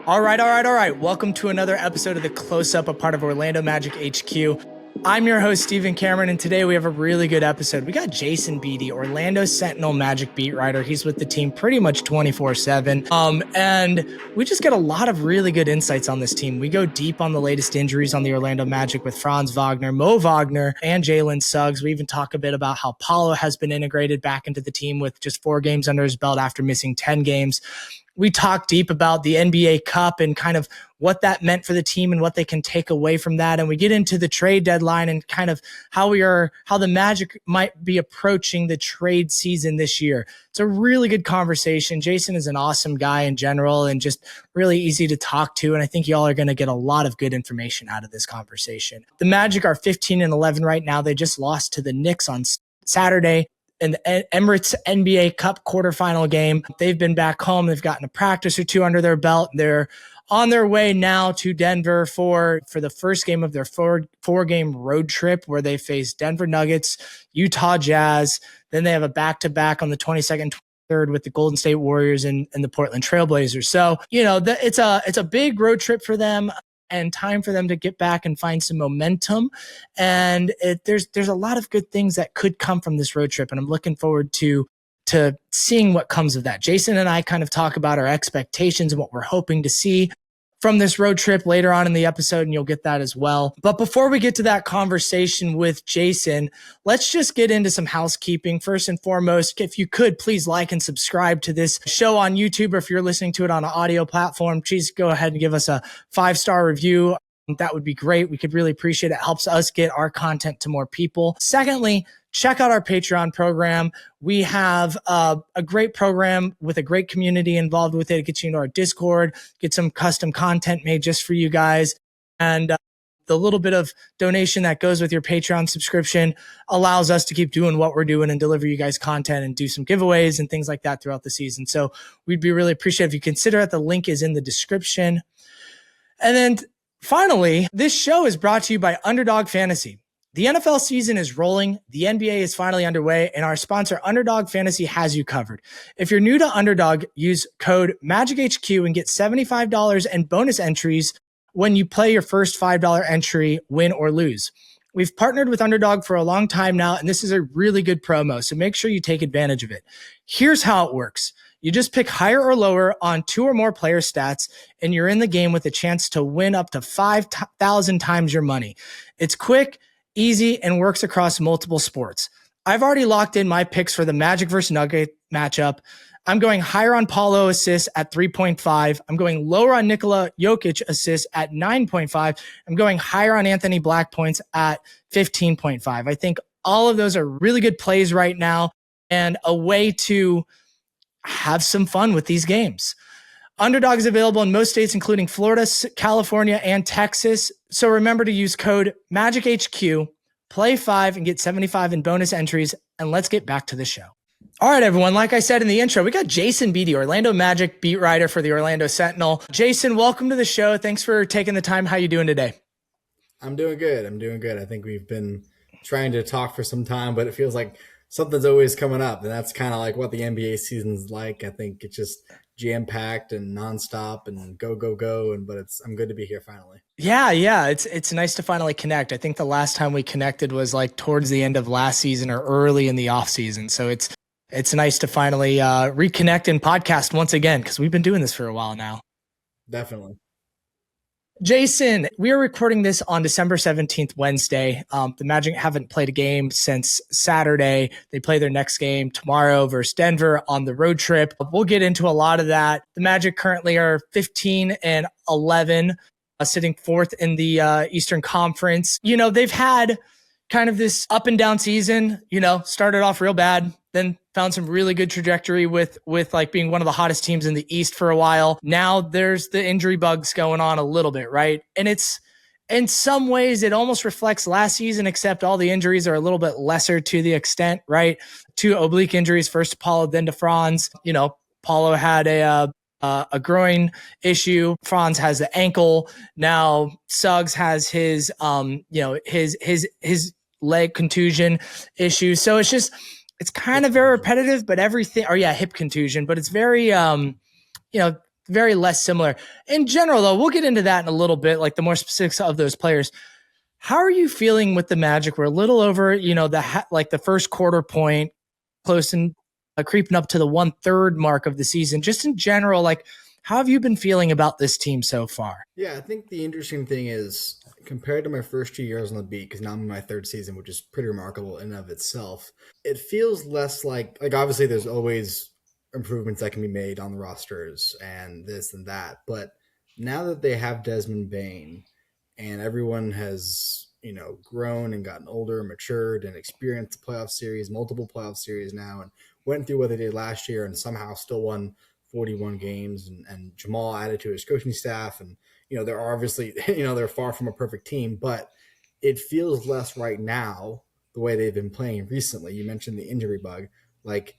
All right. Welcome to another episode of The Close-Up, a part of Orlando Magic HQ. I'm your host, Stephen Cameron, and today we have a really good episode. We got Jason Beede, Orlando Sentinel Magic beat writer. He's with the team pretty much 24/7. And we just get a lot of really good insights on this team. We go deep on the latest injuries on the Orlando Magic with Franz Wagner, Moe Wagner, and Jalen Suggs. We even talk a bit about how Paulo has been integrated back into the team with just 4 games under his belt after missing 10 games. We talk deep about the NBA Cup and kind of what that meant for the team and what they can take away from that. And we get into the trade deadline and kind of how the Magic might be approaching the trade season this year. It's a really good conversation. Jason is an awesome guy in general and just really easy to talk to. And I think y'all are going to get a lot of good information out of this conversation. The Magic are 15-11 right now. They just lost to the Knicks on Saturday in the Emirates NBA Cup quarterfinal game. They've been back home. They've gotten a practice or two under their belt. They're on their way now to Denver for the first game of their four-game road trip where they face Denver Nuggets, Utah Jazz. Then they have a back-to-back on the 22nd, 23rd with the Golden State Warriors and the Portland Trailblazers. So, it's a big road trip for them and time for them to get back and find some momentum. And there's a lot of good things that could come from this road trip. And I'm looking forward to seeing what comes of that. Jason and I kind of talk about our expectations and what we're hoping to see from this road trip later on in the episode, and you'll get that as well. But before we get to that conversation with Jason, let's just get into some housekeeping. First and foremost, if you could, please like and subscribe to this show on YouTube, or if you're listening to it on an audio platform, please go ahead and give us a 5-star review. That would be great. We could really appreciate it. It helps us get our content to more people. Secondly, check out our Patreon program. We have a great program with a great community involved with it. It gets you into our Discord, get some custom content made just for you guys. And the little bit of donation that goes with your Patreon subscription allows us to keep doing what we're doing and deliver you guys content and do some giveaways and things like that throughout the season. So we'd be really appreciative if you consider it. The link is in the description. And then finally, this show is brought to you by Underdog Fantasy. The NFL season is rolling, the NBA is finally underway, and our sponsor Underdog Fantasy has you covered. If you're new to Underdog, use code MAGICHQ and get $75 and bonus entries when you play your first $5 entry, win or lose. We've partnered with Underdog for a long time now, and this is a really good promo, so make sure you take advantage of it. Here's how it works. You just pick higher or lower on 2 or more player stats, and you're in the game with a chance to win up to 5,000 times your money. It's quick, easy, and works across multiple sports. I've already locked in my picks for the Magic versus Nugget matchup. I'm going higher on Paulo assists at 3.5. I'm going lower on Nikola Jokic assists at 9.5. I'm going higher on Anthony Black points at 15.5. I think all of those are really good plays right now and a way to have some fun with these games. Underdog is available in most states, including Florida, California, and Texas. So remember to use code MAGICHQ, play 5, and get 75 in bonus entries. And let's get back to the show. All right, everyone. Like I said in the intro, we got Jason Beede, Orlando Magic beat writer for the Orlando Sentinel. Jason, welcome to the show. Thanks for taking the time. How you doing today? I'm doing good. I think we've been trying to talk for some time, but it feels like something's always coming up. And that's kind of like what the NBA season's like. I think it's just jam-packed and nonstop and go. But I'm good to be here finally. Yeah. It's nice to finally connect. I think the last time we connected was like towards the end of last season or early in the off season. So it's nice to finally reconnect and podcast once again, because we've been doing this for a while now. Definitely. Jason, we are recording this on December 17th, Wednesday. The Magic haven't played a game since Saturday. They play their next game tomorrow versus Denver on the road trip. We'll get into a lot of that. The Magic currently are 15-11, sitting 4th in the Eastern Conference. They've had kind of this up and down season, started off real bad, then found some really good trajectory with like being one of the hottest teams in the East for a while. Now there's the injury bugs going on a little bit, right? And it's, in some ways, it almost reflects last season, except all the injuries are a little bit lesser to the extent, right? 2 oblique injuries, first to Paulo, then to Franz. Paulo had a groin issue. Franz has the ankle. Now Suggs has his leg contusion issue. So it's kind of very repetitive, but hip contusion, but it's very, very less similar. In general, though, we'll get into that in a little bit, like the more specifics of those players. How are you feeling with the Magic? We're a little over, the first quarter point, close and creeping up to the 1/3 mark of the season. Just in general, like, how have you been feeling about this team so far? Yeah, I think the interesting thing is compared to my first 2 years on the beat, because now I'm in my third season, which is pretty remarkable in and of itself. It feels less like obviously there's always improvements that can be made on the rosters and this and that, but now that they have Desmond Bain and everyone has grown and gotten older, matured, and experienced the playoff series, multiple playoff series now, and went through what they did last year and somehow still won 41 games, and Jamal added to his coaching staff, and they're obviously they're far from a perfect team, but it feels less right now the way they've been playing recently. You mentioned the injury bug, like,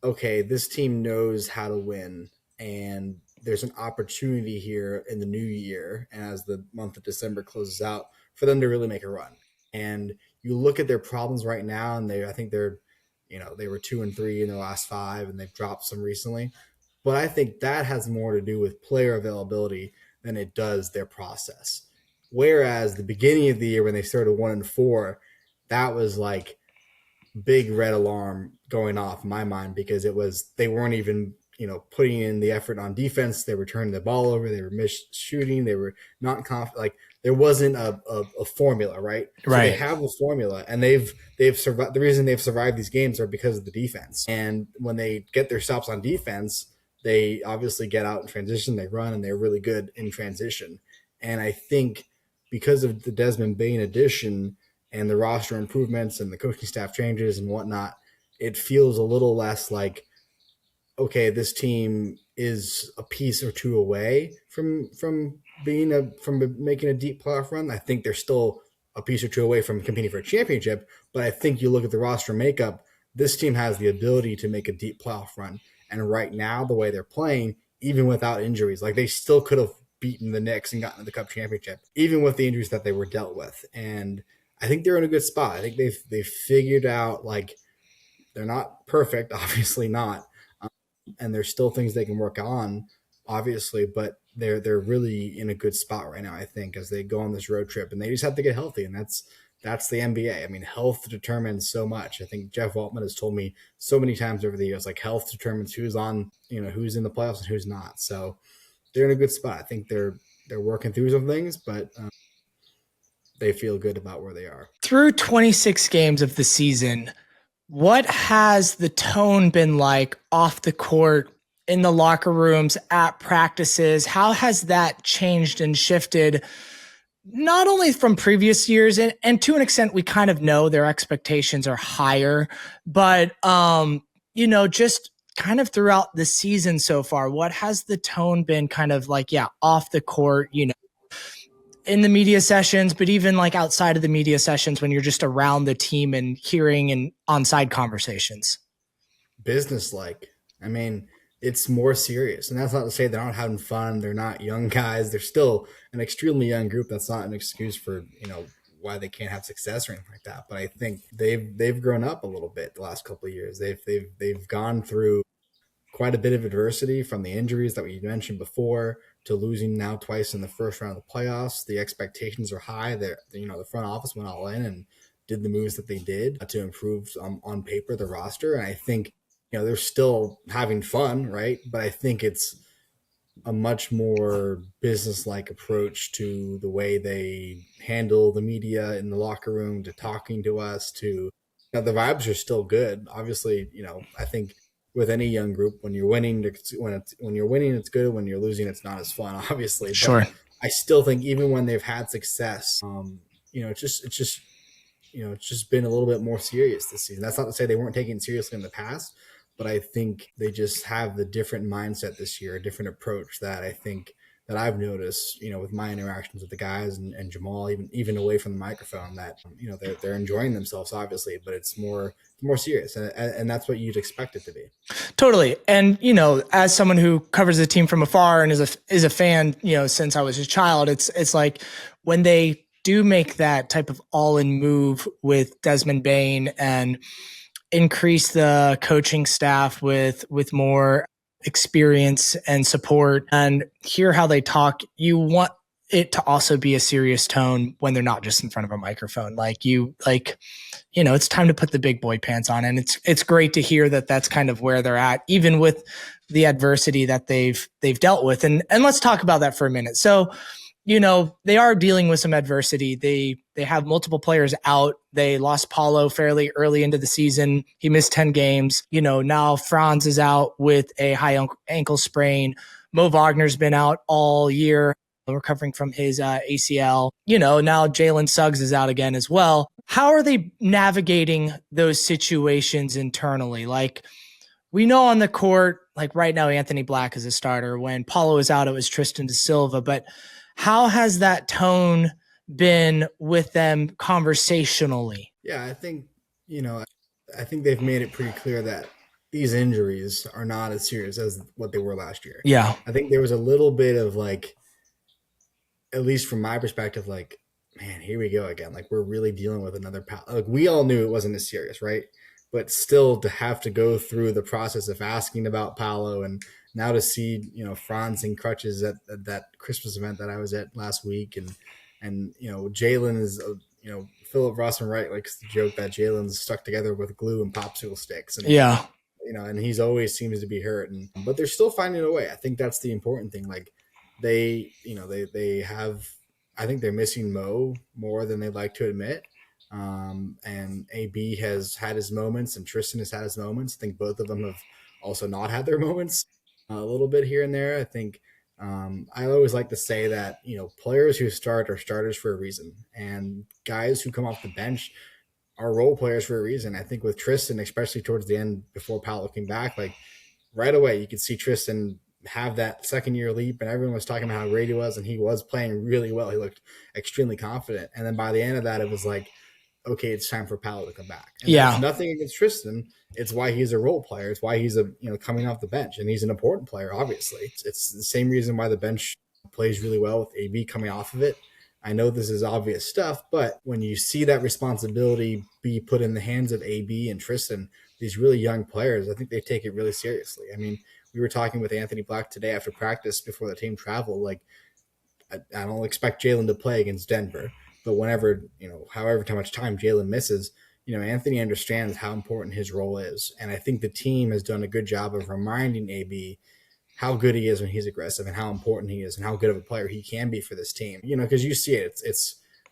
okay, this team knows how to win, and there's an opportunity here in the new year, and as the month of December closes out, for them to really make a run. And you look at their problems right now, and I think they're, they were 2-3 in their last five, and they've dropped some recently. But I think that has more to do with player availability than it does their process. Whereas the beginning of the year when they started 1-4, that was like big red alarm going off in my mind, because they weren't even putting in the effort on defense. They were turning the ball over. They were shooting. They were not confident. Like, there wasn't a formula, right? So Right. they have a formula, and they've survived. The reason they've survived these games are because of the defense. And when they get their stops on defense, they obviously get out in transition. They run, and they're really good in transition. And I think because of the Desmond Bain addition and the roster improvements and the coaching staff changes and whatnot, it feels a little less like, okay, this team is a piece or two away from making a deep playoff run. I think they're still a piece or two away from competing for a championship, but I think you look at the roster makeup, this team has the ability to make a deep playoff run. And right now, the way they're playing, even without injuries, like, they still could have beaten the Knicks and gotten to the Cup championship, even with the injuries that they were dealt with. And I think they're in a good spot. I think they've figured out, like, they're not perfect, obviously not, and there's still things they can work on, obviously, but they're really in a good spot right now, I think, as they go on this road trip, and they just have to get healthy, and that's the NBA. I mean, health determines so much. I think Jeff Waltman has told me so many times over the years, like, health determines who's who's in the playoffs and who's not. So they're in a good spot. I think they're working through some things, but they feel good about where they are. Through 26 games of the season, what has the tone been like off the court, in the locker rooms, at practices? How has that changed and shifted, not only from previous years, and to an extent, we kind of know their expectations are higher, but, just kind of throughout the season so far, what has the tone been kind of like, off the court, in the media sessions, but even like outside of the media sessions when you're just around the team and hearing and on-side conversations? Business-like. I mean, it's more serious. And that's not to say they're not having fun. They're not young guys. They're still an extremely young group. That's not an excuse for, why they can't have success or anything like that. But I think they've grown up a little bit the last couple of years. They've gone through quite a bit of adversity, from the injuries that we mentioned before to losing now twice in the first round of the playoffs. The expectations are high. The front office went all in and did the moves that they did to improve on paper the roster. And I think, they're still having fun, right? But I think it's a much more business-like approach to the way they handle the media in the locker room, to talking to us, to the vibes are still good. Obviously, I think with any young group, when you're winning, when you're winning, it's good. When you're losing, it's not as fun, obviously. Sure. But I still think even when they've had success, it's just been a little bit more serious this season. That's not to say they weren't taken seriously in the past, but I think they just have the different mindset this year, a different approach that I think that I've noticed, with my interactions with the guys and Jamal, even away from the microphone, that, they're enjoying themselves, obviously, but it's more serious. And that's what you'd expect it to be. Totally. And, as someone who covers the team from afar and is a fan, since I was a child, it's like when they do make that type of all-in move with Desmond Bain and increase the coaching staff with more experience and support and hear how they talk. You want it to also be a serious tone when they're not just in front of a microphone. It's time to put the big boy pants on. And it's great to hear that that's kind of where they're at, even with the adversity that they've dealt with. And let's talk about that for a minute. So, they are dealing with some adversity. They have multiple players out. They lost Paulo fairly early into the season. He missed 10 games. Now Franz is out with a high ankle sprain. Moe Wagner's been out all year, recovering from his ACL. Now Jalen Suggs is out again as well. How are they navigating those situations internally? Like, we know on the court, like right now, Anthony Black is a starter. When Paulo was out, it was Tristan da Silva. But how has that tone been with them conversationally? Yeah, I think they've made it pretty clear that these injuries are not as serious as what they were last year. Yeah. I think there was a little bit of like, at least from my perspective, like, man, here we go again. Like, we're really dealing with another like, we all knew it wasn't as serious, right? But still to have to go through the process of asking about Paolo, and now to see, Franz in crutches at that Christmas event that I was at last week. And Jalen is, Philip Rossman Wright likes to joke that Jalen's stuck together with glue and popsicle sticks. And, yeah. And he's always seems to be hurt. But they're still finding a way. I think that's the important thing. Like, they have, I think they're missing Moe more than they like to admit. And AB has had his moments and Tristan has had his moments. I think both of them have also not had their moments a little bit here and there. I think I always like to say that, players who start are starters for a reason, and guys who come off the bench are role players for a reason. I think with Tristan, especially towards the end before Paolo came back, like right away, you could see Tristan have that second year leap, and everyone was talking about how great he was, and he was playing really well. He looked extremely confident. And then by the end of that, it was like, okay, it's time for Paolo to come back. And yeah. Nothing against Tristan. It's why he's a role player. It's why he's coming off the bench, and he's an important player. Obviously, it's the same reason why the bench plays really well with AB coming off of it. I know this is obvious stuff, but when you see that responsibility be put in the hands of AB and Tristan, these really young players, I think they take it really seriously. I mean, we were talking with Anthony Black today after practice before the team traveled. Like, I don't expect Jalen to play against Denver, but whenever, however much time Jalen misses, Anthony understands how important his role is. And I think the team has done a good job of reminding AB how good he is when he's aggressive and how important he is and how good of a player he can be for this team. Because you see it.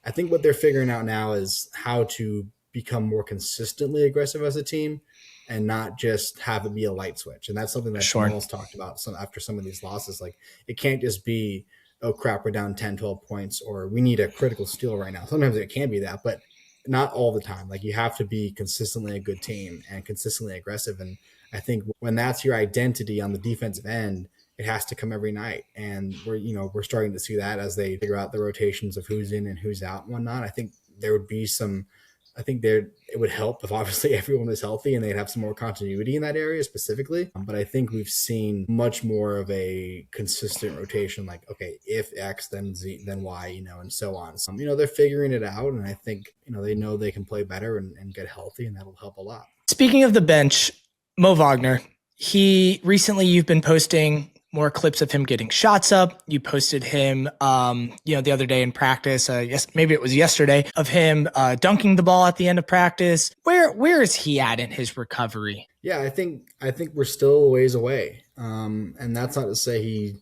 I think what they're figuring out now is how to become more consistently aggressive as a team and not just have it be a light switch. And that's something that Jamal's talked about after some of these losses. Like, it can't just be, oh crap, we're down 10, 12 points, or we need a critical steal right now. Sometimes it can be that, but not all the time. Like, you have to be consistently a good team and consistently aggressive. And I think when that's your identity on the defensive end, it has to come every night. And we're starting to see that as they figure out the rotations of who's in and who's out and whatnot. I think it would help if obviously everyone was healthy and they'd have some more continuity in that area specifically. But I think we've seen much more of a consistent rotation, like, okay, if X, then Z, then Y, and so on. So, they're figuring it out. And I think, they know they can play better and get healthy, and that'll help a lot. Speaking of the bench, Moe Wagner, you've been posting more clips of him getting shots up. You posted him, the other day in practice. Maybe it was yesterday, of him dunking the ball at the end of practice. Where is he at in his recovery? Yeah, I think we're still a ways away. And that's not to say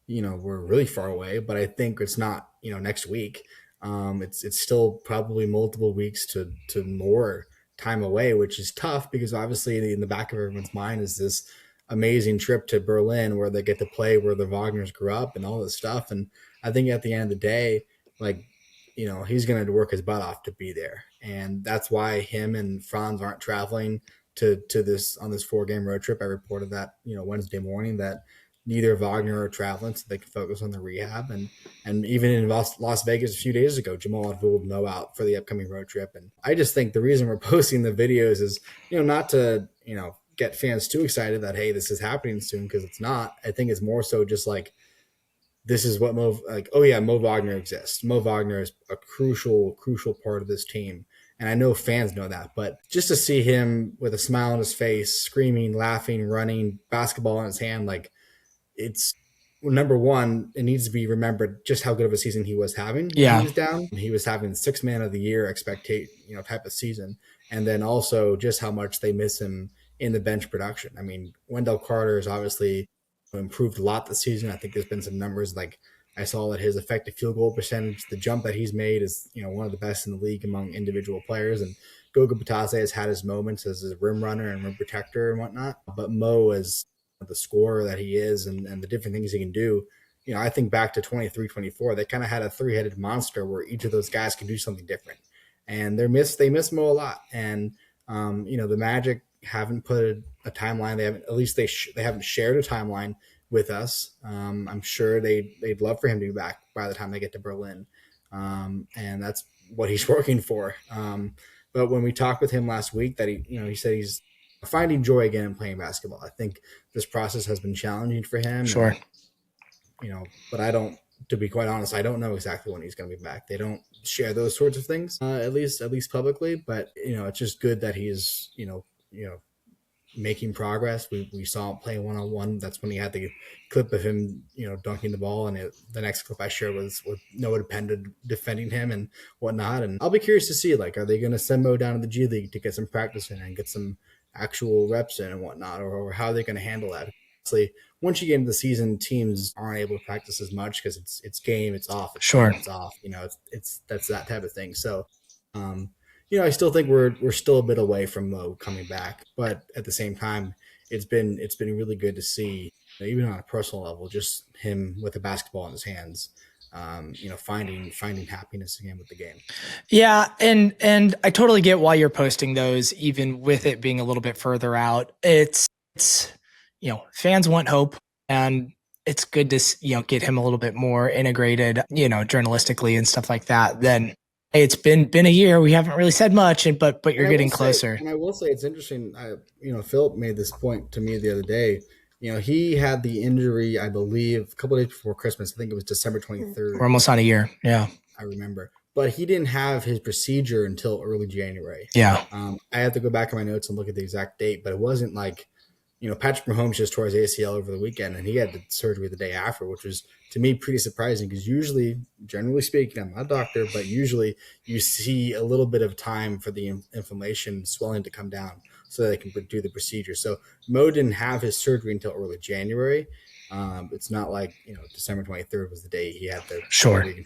we're really far away, but I think it's not, next week. It's still probably multiple weeks to more time away, which is tough because obviously in the back of everyone's mind is this amazing trip to Berlin where they get to play where the Wagners grew up and all this stuff. And I think at the end of the day, like, he's going to work his butt off to be there. And that's why him and Franz aren't traveling to this on this 4-game road trip. I reported that, Wednesday morning, that neither Wagner are traveling so they can focus on the rehab. And even in Las Vegas a few days ago, Jamal had ruled Moe out for the upcoming road trip. And I just think the reason we're posting the videos is, not to, get fans too excited that, hey, this is happening soon, because it's not. I think it's more so just like, this is what Moe Wagner exists. Moe Wagner is a crucial part of this team. And I know fans know that, but just to see him with a smile on his face, screaming, laughing, running, basketball in his hand, like it's number one, it needs to be remembered just how good of a season he was having when he Yeah, was down. He was having 6 man of the year expectate, type of season. And then also just how much they miss him in the bench production. I mean, Wendell Carter has obviously improved a lot this season. I think there's been some numbers like I saw that his effective field goal percentage, the jump that he's made is, one of the best in the league among individual players. And Goga Batase has had his moments as a rim runner and rim protector and whatnot. But Mo is the scorer that he is and the different things he can do. I think back to 23, 24, they kind of had a three-headed monster where each of those guys can do something different. And they miss Mo a lot. And, the Magic haven't put a timeline. They haven't, at least they haven't shared a timeline with us. I'm sure they'd love for him to be back by the time they get to Berlin. And that's what he's working for. But when we talked with him last week that he said he's finding joy again in playing basketball. I think this process has been challenging for him. sure. And, but to be quite honest, I don't know exactly when he's going to be back. They don't share those sorts of things, at least publicly, but it's just good that he's, making progress. We saw him play one-on-one. That's when he had the clip of him, dunking the ball. And the next clip I shared was with Noah Dependent defending him and whatnot. And I'll be curious to see, are they going to send Mo down to the G League to get some practice in and get some actual reps in and whatnot, or how they're going to handle that? Honestly, once you get into the season, teams aren't able to practice as much because it's game, it's off, it's off. It's that's that type of thing. So, I still think we're still a bit away from Mo coming back, but at the same time, it's been really good to see, even on a personal level, just him with the basketball in his hands, finding happiness again with the game. Yeah, and I totally get why you're posting those, even with it being a little bit further out. It's fans want hope, and it's good to get him a little bit more integrated, journalistically and stuff like that. Then hey, it's been a year. We haven't really said much, but you're getting closer. And I will say it's interesting. Philip made this point to me the other day. He had the injury, I believe, a couple of days before Christmas. I think it was December 23rd. We're almost on a year. Yeah, I remember. But he didn't have his procedure until early January. Yeah. I have to go back in my notes and look at the exact date, but it wasn't like, Patrick Mahomes just tore his ACL over the weekend and he had the surgery the day after, which was to me pretty surprising because usually, generally speaking, I'm not a doctor, but usually you see a little bit of time for the inflammation swelling to come down so that they can do the procedure. So Mo didn't have his surgery until early January. It's not like, December 23rd was the day he had the surgery.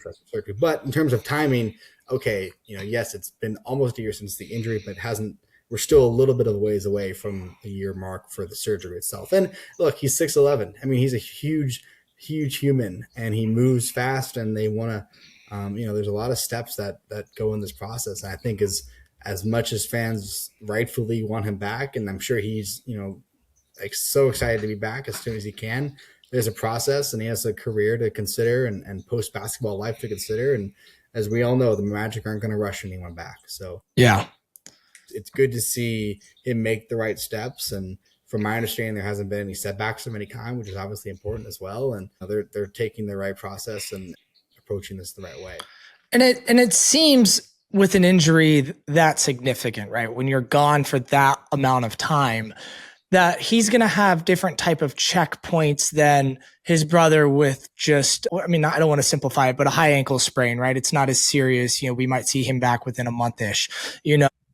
But in terms of timing, okay, yes, it's been almost a year since the injury, but we're still a little bit of a ways away from the year mark for the surgery itself. And look, he's 6'11". I mean, he's a huge, huge human and he moves fast and they want to, there's a lot of steps that go in this process. And I think as much as fans rightfully want him back, and I'm sure he's, so excited to be back as soon as he can, there's a process and he has a career to consider and post basketball life to consider. And as we all know, the Magic aren't going to rush anyone back. So yeah, it's good to see him make the right steps. And from my understanding, there hasn't been any setbacks of any kind, which is obviously important as well. And they're taking the right process and approaching this the right way. And it seems with an injury that significant, right? When you're gone for that amount of time, that he's going to have different type of checkpoints than his brother with just, I mean, I don't want to simplify it, but a high ankle sprain, right? It's not as serious. We might see him back within a month-ish.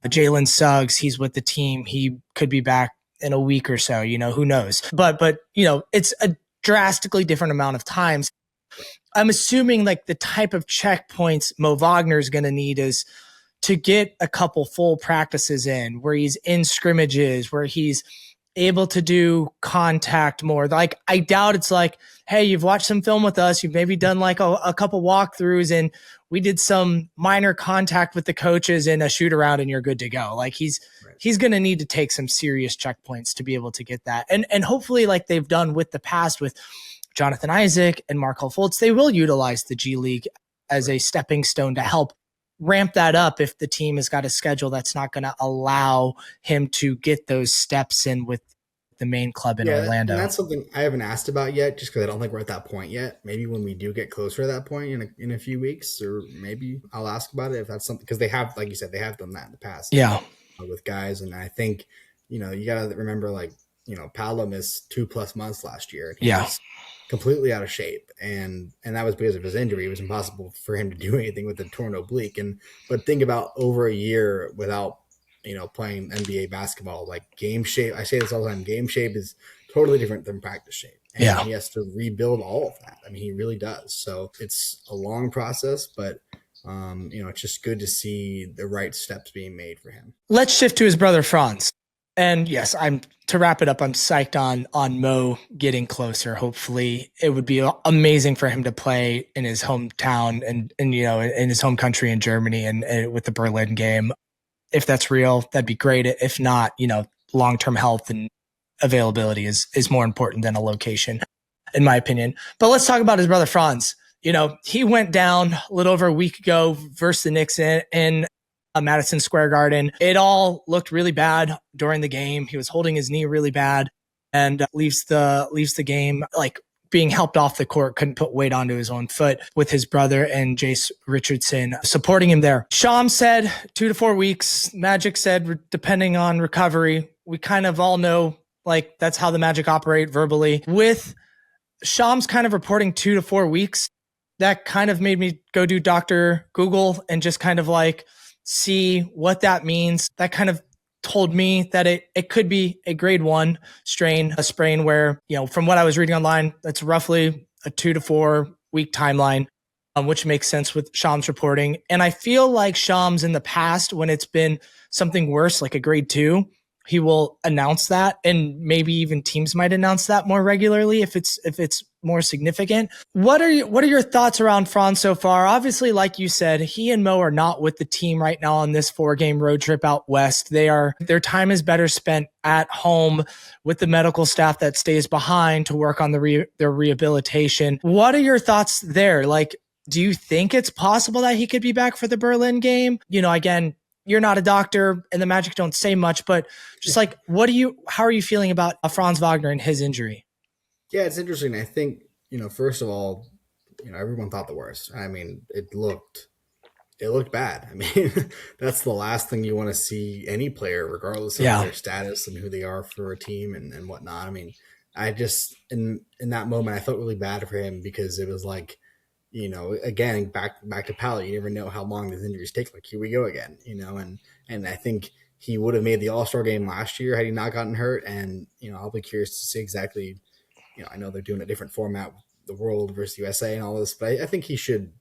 Jalen Suggs, he's with the team. He could be back in a week or so, who knows? But it's a drastically different amount of times. I'm assuming like the type of checkpoints Moe Wagner is going to need is to get a couple full practices in where he's in scrimmages, where he's able to do contact more. Like, I doubt it's like, hey, you've watched some film with us. You've maybe done like a couple walkthroughs and we did some minor contact with the coaches and a shoot around and you're good to go. Like he's going to need to take some serious checkpoints to be able to get that. And hopefully like they've done with the past with Jonathan Isaac and Markelle Fultz, they will utilize the G League as a stepping stone to help ramp that up if the team has got a schedule that's not going to allow him to get those steps in with the main club in Yeah, and Orlando. that's something I haven't asked about yet, just because I don't think we're at that point yet. Maybe when we do get closer to that point in a few weeks, or maybe I'll ask about it if that's something, because they have, like you said, they have done that in the past Yeah. with guys, and I think you got to remember, like, Paolo missed 2+ months last year, and he Yeah. was completely out of shape, and that was because of his injury. It was impossible for him to do anything with the torn oblique, and but think about over a year without playing NBA basketball, like game shape. I say this all the time. Game shape is totally different than practice shape. And Yeah. he has to rebuild all of that. I mean, he really does. So it's a long process, but it's just good to see the right steps being made for him. Let's shift to his brother Franz. And yes, I'm to wrap it up. I'm psyched on Moe getting closer. Hopefully, it would be amazing for him to play in his hometown and in his home country in Germany and with the Berlin game. If that's real, that'd be great. If not, long-term health and availability is more important than a location, in my opinion. But let's talk about his brother Franz. He went down a little over a week ago versus the Knicks in Madison Square Garden. It all looked really bad during the game. He was holding his knee really bad and leaves the game like being helped off the court, couldn't put weight onto his own foot, with his brother and Jace Richardson supporting him there. Shams said 2 to 4 weeks. Magic said depending on recovery. We kind of all know, like, that's how the Magic operate verbally. With Shams kind of reporting 2 to 4 weeks, that kind of made me go do Dr. Google and just kind of like see what that means. That kind of told me that it could be a grade 1 strain, a sprain where, from what I was reading online, that's roughly a 2 to 4 week timeline, which makes sense with Shams reporting. And I feel like Shams in the past, when it's been something worse, like a grade 2, he will announce that, and maybe even teams might announce that more regularly if it's more significant. What are your thoughts around Franz so far? Obviously, like you said, he and Moe are not with the team right now on this 4-game road trip out west. Their time is better spent at home with the medical staff that stays behind to work on their rehabilitation. What are your thoughts there? Like, do you think it's possible that he could be back for the Berlin game? Again, you're not a doctor and the Magic don't say much, but just like, how are you feeling about Franz Wagner and his injury? Yeah, it's interesting. I think, first of all, everyone thought the worst. I mean, it looked bad. I mean, that's the last thing you want to see any player, regardless of their status and who they are for a team and whatnot. I mean, I just, in that moment, I felt really bad for him, because it was like, again, back to Pal, you never know how long these injuries take. Like, here we go again, and I think he would have made the All-Star game last year had he not gotten hurt. And, I'll be curious to see exactly, I know they're doing a different format, the World versus USA and all this, but I think he should,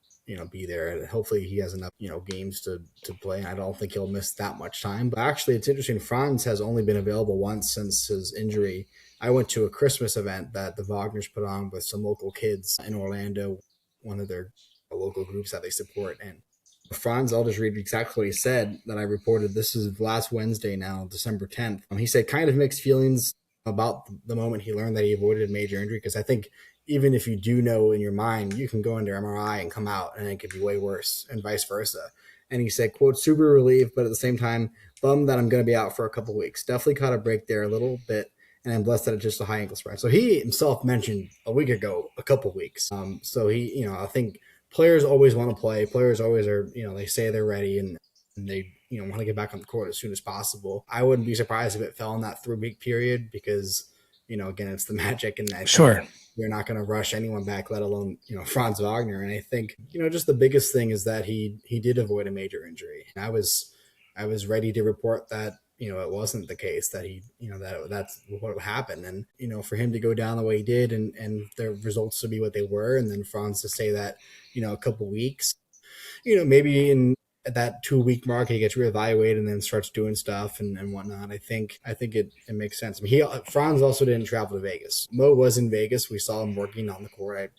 be there. And hopefully he has enough, games to play. I don't think he'll miss that much time. But actually, it's interesting. Franz has only been available once since his injury. I went to a Christmas event that the Wagners put on with some local kids in Orlando, one of their local groups that they support. And Franz, I'll just read exactly what he said that I reported. This is last Wednesday now, December 10th. He said, kind of mixed feelings about the moment he learned that he avoided a major injury, because I think even if you do know in your mind, you can go under MRI and come out and it could be way worse, and vice versa. And he said, quote, super relieved, but at the same time, bummed that I'm going to be out for a couple weeks. Definitely caught a break there a little bit, and I'm blessed that it's just a high ankle sprain. So he himself mentioned a week ago, a couple weeks. So he, I think players always want to play. Players always are, they say they're ready, and they, want to get back on the court as soon as possible. I wouldn't be surprised if it fell in that 3-week period, because, again, it's the Magic, and Sure, you're not going to rush anyone back, let alone, Franz Wagner. And I think, just the biggest thing is that he did avoid a major injury. And I was ready to report that, it wasn't the case, that he, that's what happened. And, for him to go down the way he did, and the results to be what they were, and then Franz to say that, a couple weeks, maybe at that 2-week mark, he gets reevaluated and then starts doing stuff and whatnot. I think it makes sense. I mean, Franz also didn't travel to Vegas. Moe was in Vegas. We saw him working on the court. I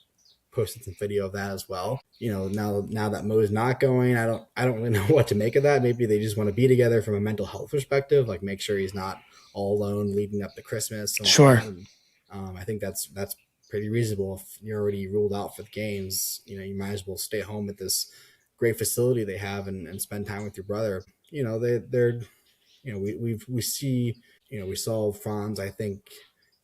posted some video of that as well. Now that Moe is not going, I don't really know what to make of that. Maybe they just want to be together from a mental health perspective, like make sure he's not all alone leading up to Christmas. And sure. and, I think that's pretty reasonable. If you're already ruled out for the games, you might as well stay home at this great facility they have and spend time with your brother. They're we see, we saw Franz, I think,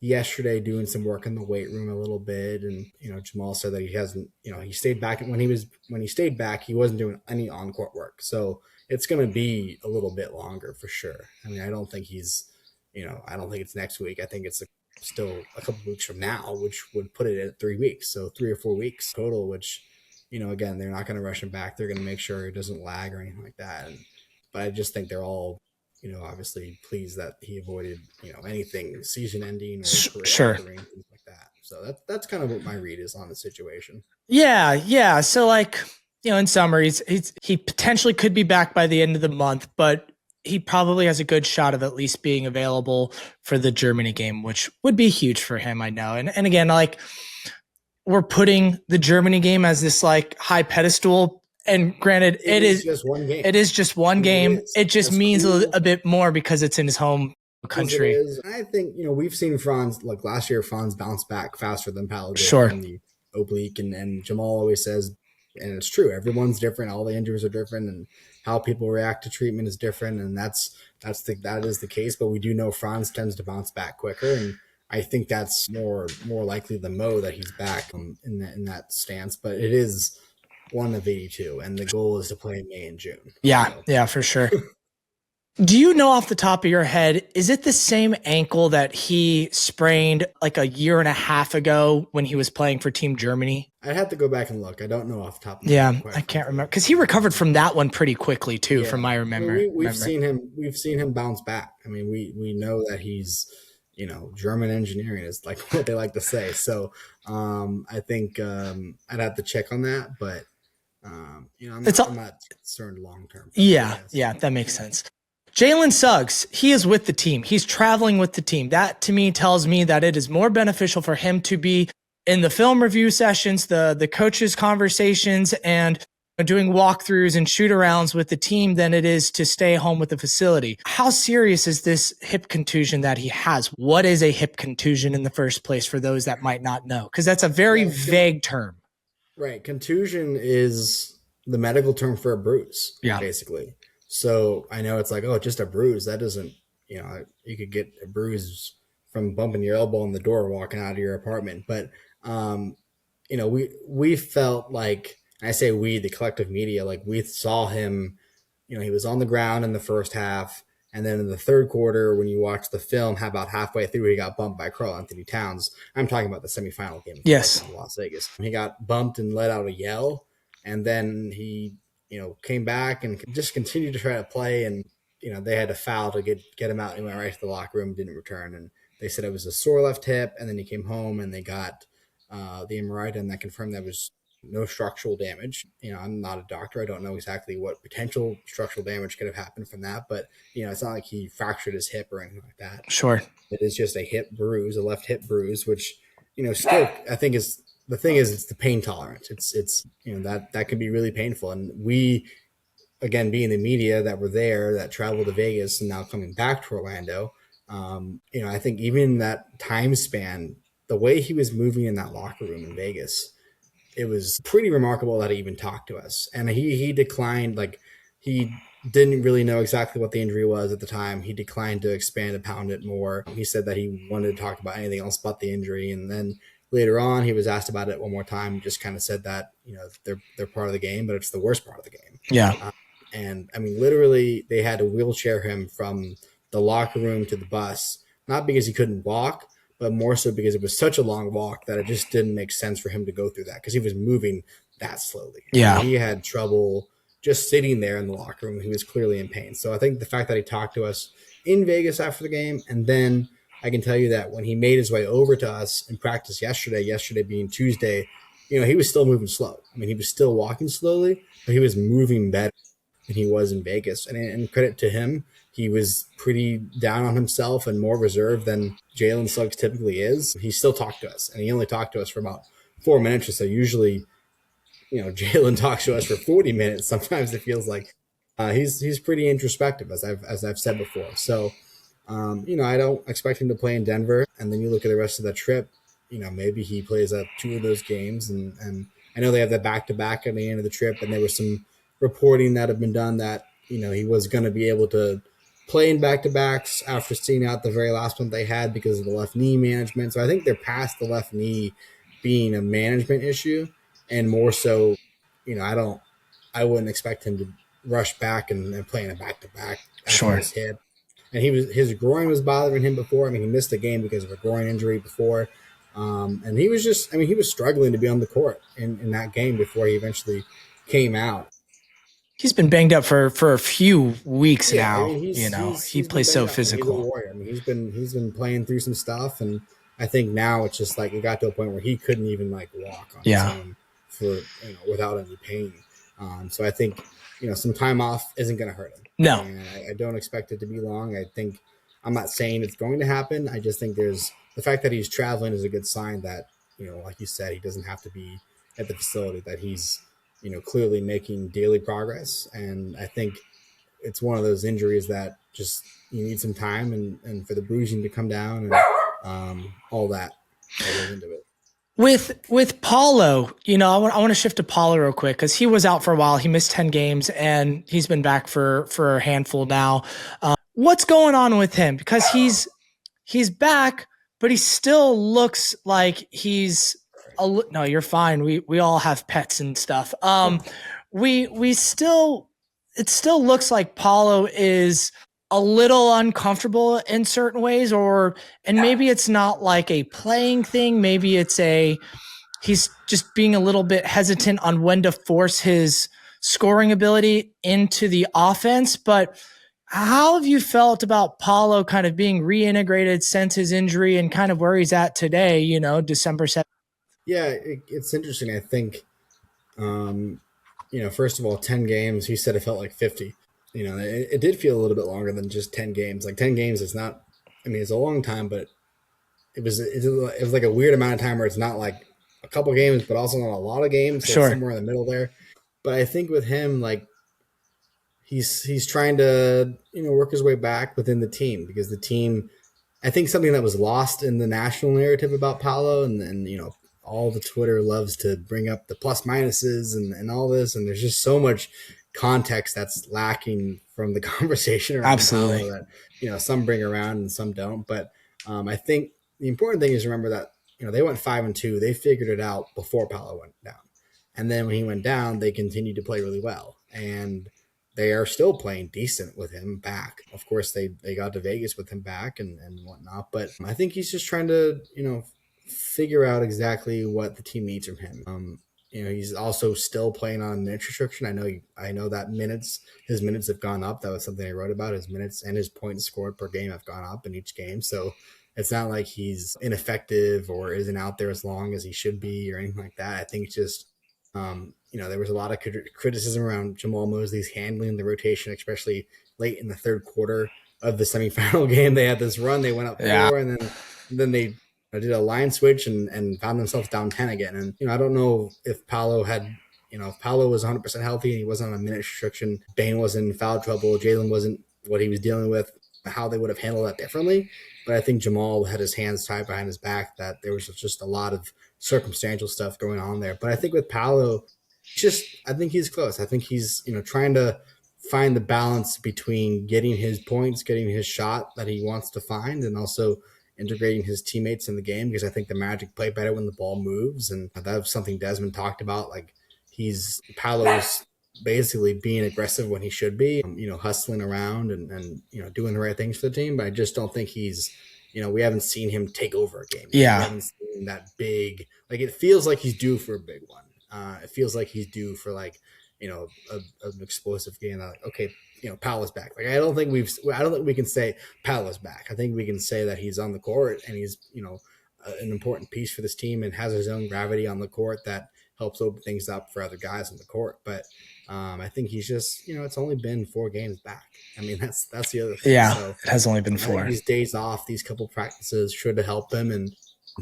yesterday doing some work in the weight room a little bit, and Jamal said that he hasn't, he stayed back when he stayed back, he wasn't doing any on court work, so it's going to be a little bit longer for sure. I mean, I don't think I don't think it's next week. I think it's still a couple weeks from now, which would put it at 3 weeks, so 3 or 4 weeks total. Which, again, they're not going to rush him back. They're going to make sure it doesn't lag or anything like that. But I just think they're all, obviously pleased that he avoided, anything season ending or Sure. things like that. So that's kind of what my read is on the situation. Yeah. So in summary, he potentially could be back by the end of the month, but he probably has a good shot of at least being available for the Germany game, which would be huge for him, I know. And again, we're putting the Germany game as this high pedestal. And granted, it is just one game. It is just one game. It just means cool. a bit more because it's in his home country. I think, we've seen Franz, last year, Franz bounced back faster than Paolo did sure. from the oblique. And Jamal always says, and it's true, everyone's different. All the injuries are different, and how people react to treatment is different. And that is the case. But we do know Franz tends to bounce back quicker. And I think that's more likely than Moe that he's back in that stance. But it is one of 82, and the goal is to play in May and June. Yeah, for sure. Do you know off the top of your head, is it the same ankle that he sprained a year and a half ago when he was playing for Team Germany? I'd have to go back and look. I don't know off the top of my head. I can't remember, because he recovered from that one pretty quickly too, from my memory. We've seen him bounce back. I mean, we know that he's, German engineering is what they like to say. So I think I'd have to check on that, but I'm not concerned long term. Yeah, that makes sense. Jalen Suggs, he is with the team. He's traveling with the team. That to me tells me that it is more beneficial for him to be in the film review sessions, the coaches' conversations, and doing walkthroughs and shoot-arounds with the team than it is to stay home with the facility. How serious is this hip contusion that he has? What is a hip contusion in the first place for those that might not know? Because that's a very vague term. Right. Contusion is the medical term for a bruise, basically. So I know it's just a bruise. That doesn't, you could get a bruise from bumping your elbow on the door walking out of your apartment. But, we felt like, and I say we, the collective media, we saw him, he was on the ground in the first half. And then in the third quarter, when you watch the film, about halfway through, he got bumped by Karl-Anthony Towns. I'm talking about the semifinal game in Las Vegas. He got bumped and let out a yell. And then he, came back and just continued to try to play. And, they had a foul to get him out. He went right to the locker room, didn't return. And they said it was a sore left hip. And then he came home and they got the MRI done that confirmed that was no structural damage. I'm not a doctor. I don't know exactly what potential structural damage could have happened from that. But, it's not like he fractured his hip or anything like that. Sure. It is just a hip bruise, a left hip bruise, which, still I think is – the thing is, it's the pain tolerance. It's that can be really painful. And we, again, being the media that were there, that traveled to Vegas and now coming back to Orlando, I think even in that time span, the way he was moving in that locker room in Vegas, it was pretty remarkable that he even talked to us. And he declined, he didn't really know exactly what the injury was at the time. He declined to expand and pound it more. He said that he wanted to talk about anything else but the injury. And then later on, he was asked about it one more time, just kind of said that, they're part of the game, but it's the worst part of the game. Yeah. And I mean, literally, they had to wheelchair him from the locker room to the bus, not because he couldn't walk, but more so because it was such a long walk that it just didn't make sense for him to go through that because he was moving that slowly. Yeah. He had trouble just sitting there in the locker room. He was clearly in pain. So I think the fact that he talked to us in Vegas after the game, and then I can tell you that when he made his way over to us in practice yesterday being Tuesday, he was still moving slow. I mean, he was still walking slowly, but he was moving better than he was in Vegas. And credit to him, he was pretty down on himself and more reserved than Jalen Suggs typically is. He still talked to us, and he only talked to us for about 4 minutes or so. Usually, Jalen talks to us for 40 minutes. Sometimes it feels like he's pretty introspective, as I've said before. So, I don't expect him to play in Denver. And then you look at the rest of the trip, maybe he plays 2 of those games. And I know they have that back-to-back at the end of the trip, and there was some reporting that had been done that, he was going to be able to playing back to backs after seeing out the very last one they had because of the left knee management. So I think they're past the left knee being a management issue, and more so, I wouldn't expect him to rush back and play in a back to back after Sure. this hit. And his groin was bothering him before. I mean, he missed a game because of a groin injury before. And he was he was struggling to be on the court in that game before he eventually came out. He's been banged up for a few weeks Yeah, I now. mean He he's been plays banged so up. I mean, he's a physical. warrior. I mean, he's been playing through some stuff, and I think now it's just like it got to a point where he couldn't even like walk on his Yeah. own for without any pain. So I think some time off isn't going to hurt him. No. And I don't expect it to be long. I think I'm not saying it's going to happen. I just think there's the fact that he's traveling is a good sign that like you said, he doesn't have to be at the facility. That he's clearly making daily progress, and I think it's one of those injuries that just you need some time and for the bruising to come down and all that goes into it. With Paulo, I want to shift to Paulo real quick because he was out for a while. He missed 10 games and he's been back for a handful now. What's going on with him? Because he's back, but he still looks like he's no, you're fine. We all have pets and stuff. We still it still looks like Paulo is a little uncomfortable in certain ways, and maybe it's not like a playing thing. Maybe it's he's just being a little bit hesitant on when to force his scoring ability into the offense. But how have you felt about Paulo kind of being reintegrated since his injury and kind of where he's at today, December 7th? Yeah, it's interesting. I think, first of all, 10 games, he said it felt like 50. It did feel a little bit longer than just 10 games. Like 10 games is not, I mean, it's a long time, but it was like a weird amount of time where it's not like a couple games, but also not a lot of games. So Sure. it's somewhere in the middle there. But I think with him, like, he's trying to work his way back within the team because the team, I think something that was lost in the national narrative about Paolo and all the Twitter loves to bring up the plus minuses and all this, and there's just so much context that's lacking from the conversation around Absolutely. Paolo that some bring around and some don't. But I think the important thing is remember that they went 5-2. They figured it out before Paolo went down, and then when he went down, they continued to play really well and they are still playing decent with him back. Of course, they got to Vegas with him back and whatnot, but I think he's just trying to figure out exactly what the team needs from him. He's also still playing on a minutes restriction. I know that his minutes have gone up. That was something I wrote about. His minutes and his points scored per game have gone up in each game. So it's not like he's ineffective or isn't out there as long as he should be or anything like that. I think it's just there was a lot of criticism around Jamal Mosley's handling the rotation, especially late in the third quarter of the semifinal game. They had this run, they went up 4, and then they did a line switch and found themselves down 10 again. And I don't know if Paolo had, if Paolo was 100% healthy and he wasn't on a minute restriction, Bane wasn't in foul trouble, Jalen wasn't what he was dealing with, how they would have handled that differently. But I think Jamal had his hands tied behind his back, that there was just a lot of circumstantial stuff going on there. But I think with Paolo, I think he's close. I think he's, trying to find the balance between getting his points, getting his shot that he wants to find, and also integrating his teammates in the game, because I think the Magic play better when the ball moves. And that was something Desmond talked about. Like Paolo's basically being aggressive when he should be, hustling around and doing the right things for the team. But I just don't think he's, we haven't seen him take over a game. Yeah. We haven't seen that big, like it feels like he's due for a big one. It feels like he's due for like, an explosive game. Like, okay, Paolo's back. Like I don't think we can say Paolo's back. I think we can say that he's on the court and he's, an important piece for this team and has his own gravity on the court that helps open things up for other guys on the court. But I think he's just, it's only been 4 games back. I mean, that's the other thing. Yeah, so, it has only been 4. These days off, these couple practices should help him and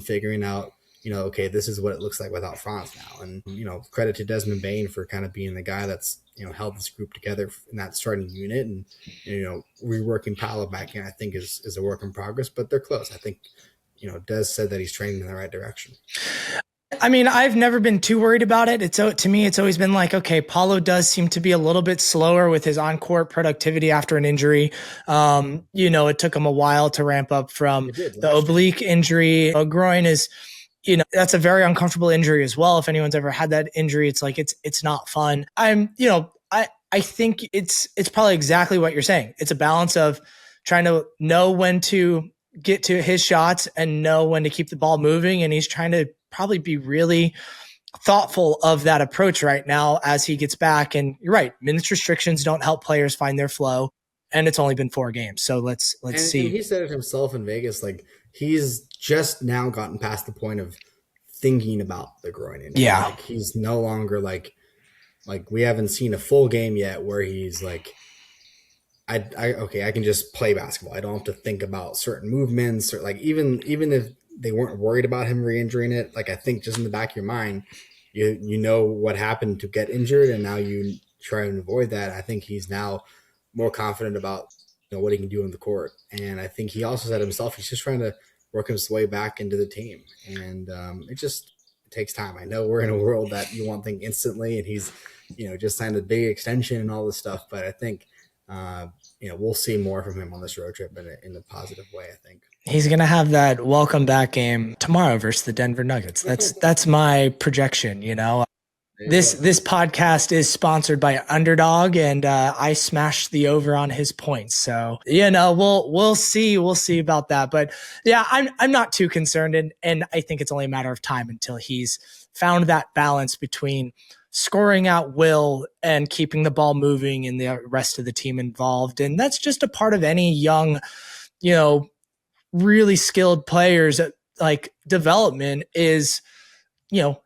figuring out, okay, this is what it looks like without Franz now. And, credit to Desmond Bane for kind of being the guy that's, held this group together in that starting unit. And, reworking Paolo back in, I think is a work in progress, but they're close. I think, Des said that he's training in the right direction. I mean, I've never been too worried about it. To me, it's always been like, okay, Paulo does seem to be a little bit slower with his on-court productivity after an injury. It took him a while to ramp up from It did the last year. oblique injury. A groin is, that's a very uncomfortable injury as well. If anyone's ever had that injury, it's like it's not fun. I think it's probably exactly what you're saying. It's a balance of trying to know when to get to his shots and know when to keep the ball moving, and he's trying to probably be really thoughtful of that approach right now as he gets back. And you're right, minutes restrictions don't help players find their flow, and it's only been 4 games, so let's And see. he said it himself in Vegas, like he's just now gotten past the point of thinking about the groin injury. Yeah. Like he's no longer like we haven't seen a full game yet where he's like, I can just play basketball. I don't have to think about certain movements or like even if they weren't worried about him re-injuring it, like I think just in the back of your mind, you know what happened to get injured, and now you try and avoid that. I think he's now more confident about what he can do on the court, and I think he also said himself he's just trying to work his way back into the team, and it takes time. I know we're in a world that you want things instantly, and he's just signed a big extension and all this stuff, but I think we'll see more from him on this road trip in a positive way, I think. He's gonna have that welcome back game tomorrow versus the Denver Nuggets. That's my projection. This podcast is sponsored by Underdog, and I smashed the over on his points. So we'll see about that. But yeah, I'm not too concerned, and I think it's only a matter of time until he's found that balance between scoring at will and keeping the ball moving and the rest of the team involved. And that's just a part of any young, really skilled players like development is,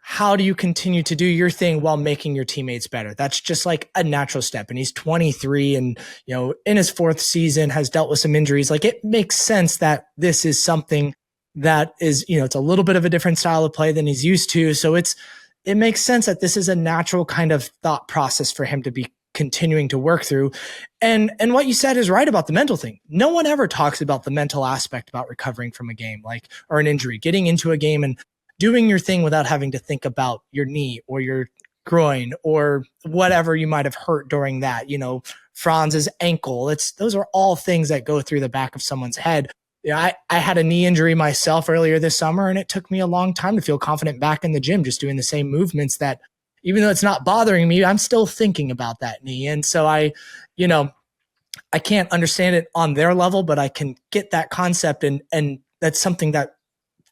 how do you continue to do your thing while making your teammates better? That's just like a natural step. And he's 23 and, in his 4th season has dealt with some injuries. Like it makes sense that this is something that is, it's a little bit of a different style of play than he's used to. So it makes sense that this is a natural kind of thought process for him to be continuing to work through. And what you said is right about the mental thing. No one ever talks about the mental aspect about recovering from a game, or an injury, getting into a game and doing your thing without having to think about your knee or your groin or whatever you might have hurt during that, Franz's ankle. Those are all things that go through the back of someone's head. I had a knee injury myself earlier this summer, and it took me a long time to feel confident back in the gym, just doing the same movements that, even though it's not bothering me, I'm still thinking about that knee. And so I can't understand it on their level, but I can get that concept. And that's something that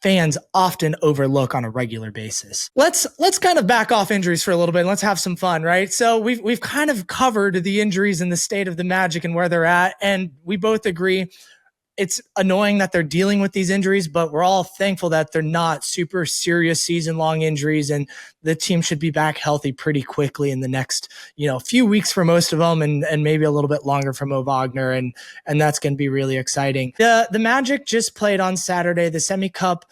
fans often overlook on a regular basis. Let's kind of back off injuries for a little bit and let's have some fun, right? So we've kind of covered the injuries and the state of the Magic and where they're at. And we both agree it's annoying that they're dealing with these injuries, but we're all thankful that they're not super serious season-long injuries, and the team should be back healthy pretty quickly in the next, few weeks for most of them, and maybe a little bit longer for Moe Wagner, and that's going to be really exciting. The Magic just played on Saturday the Semi-Cup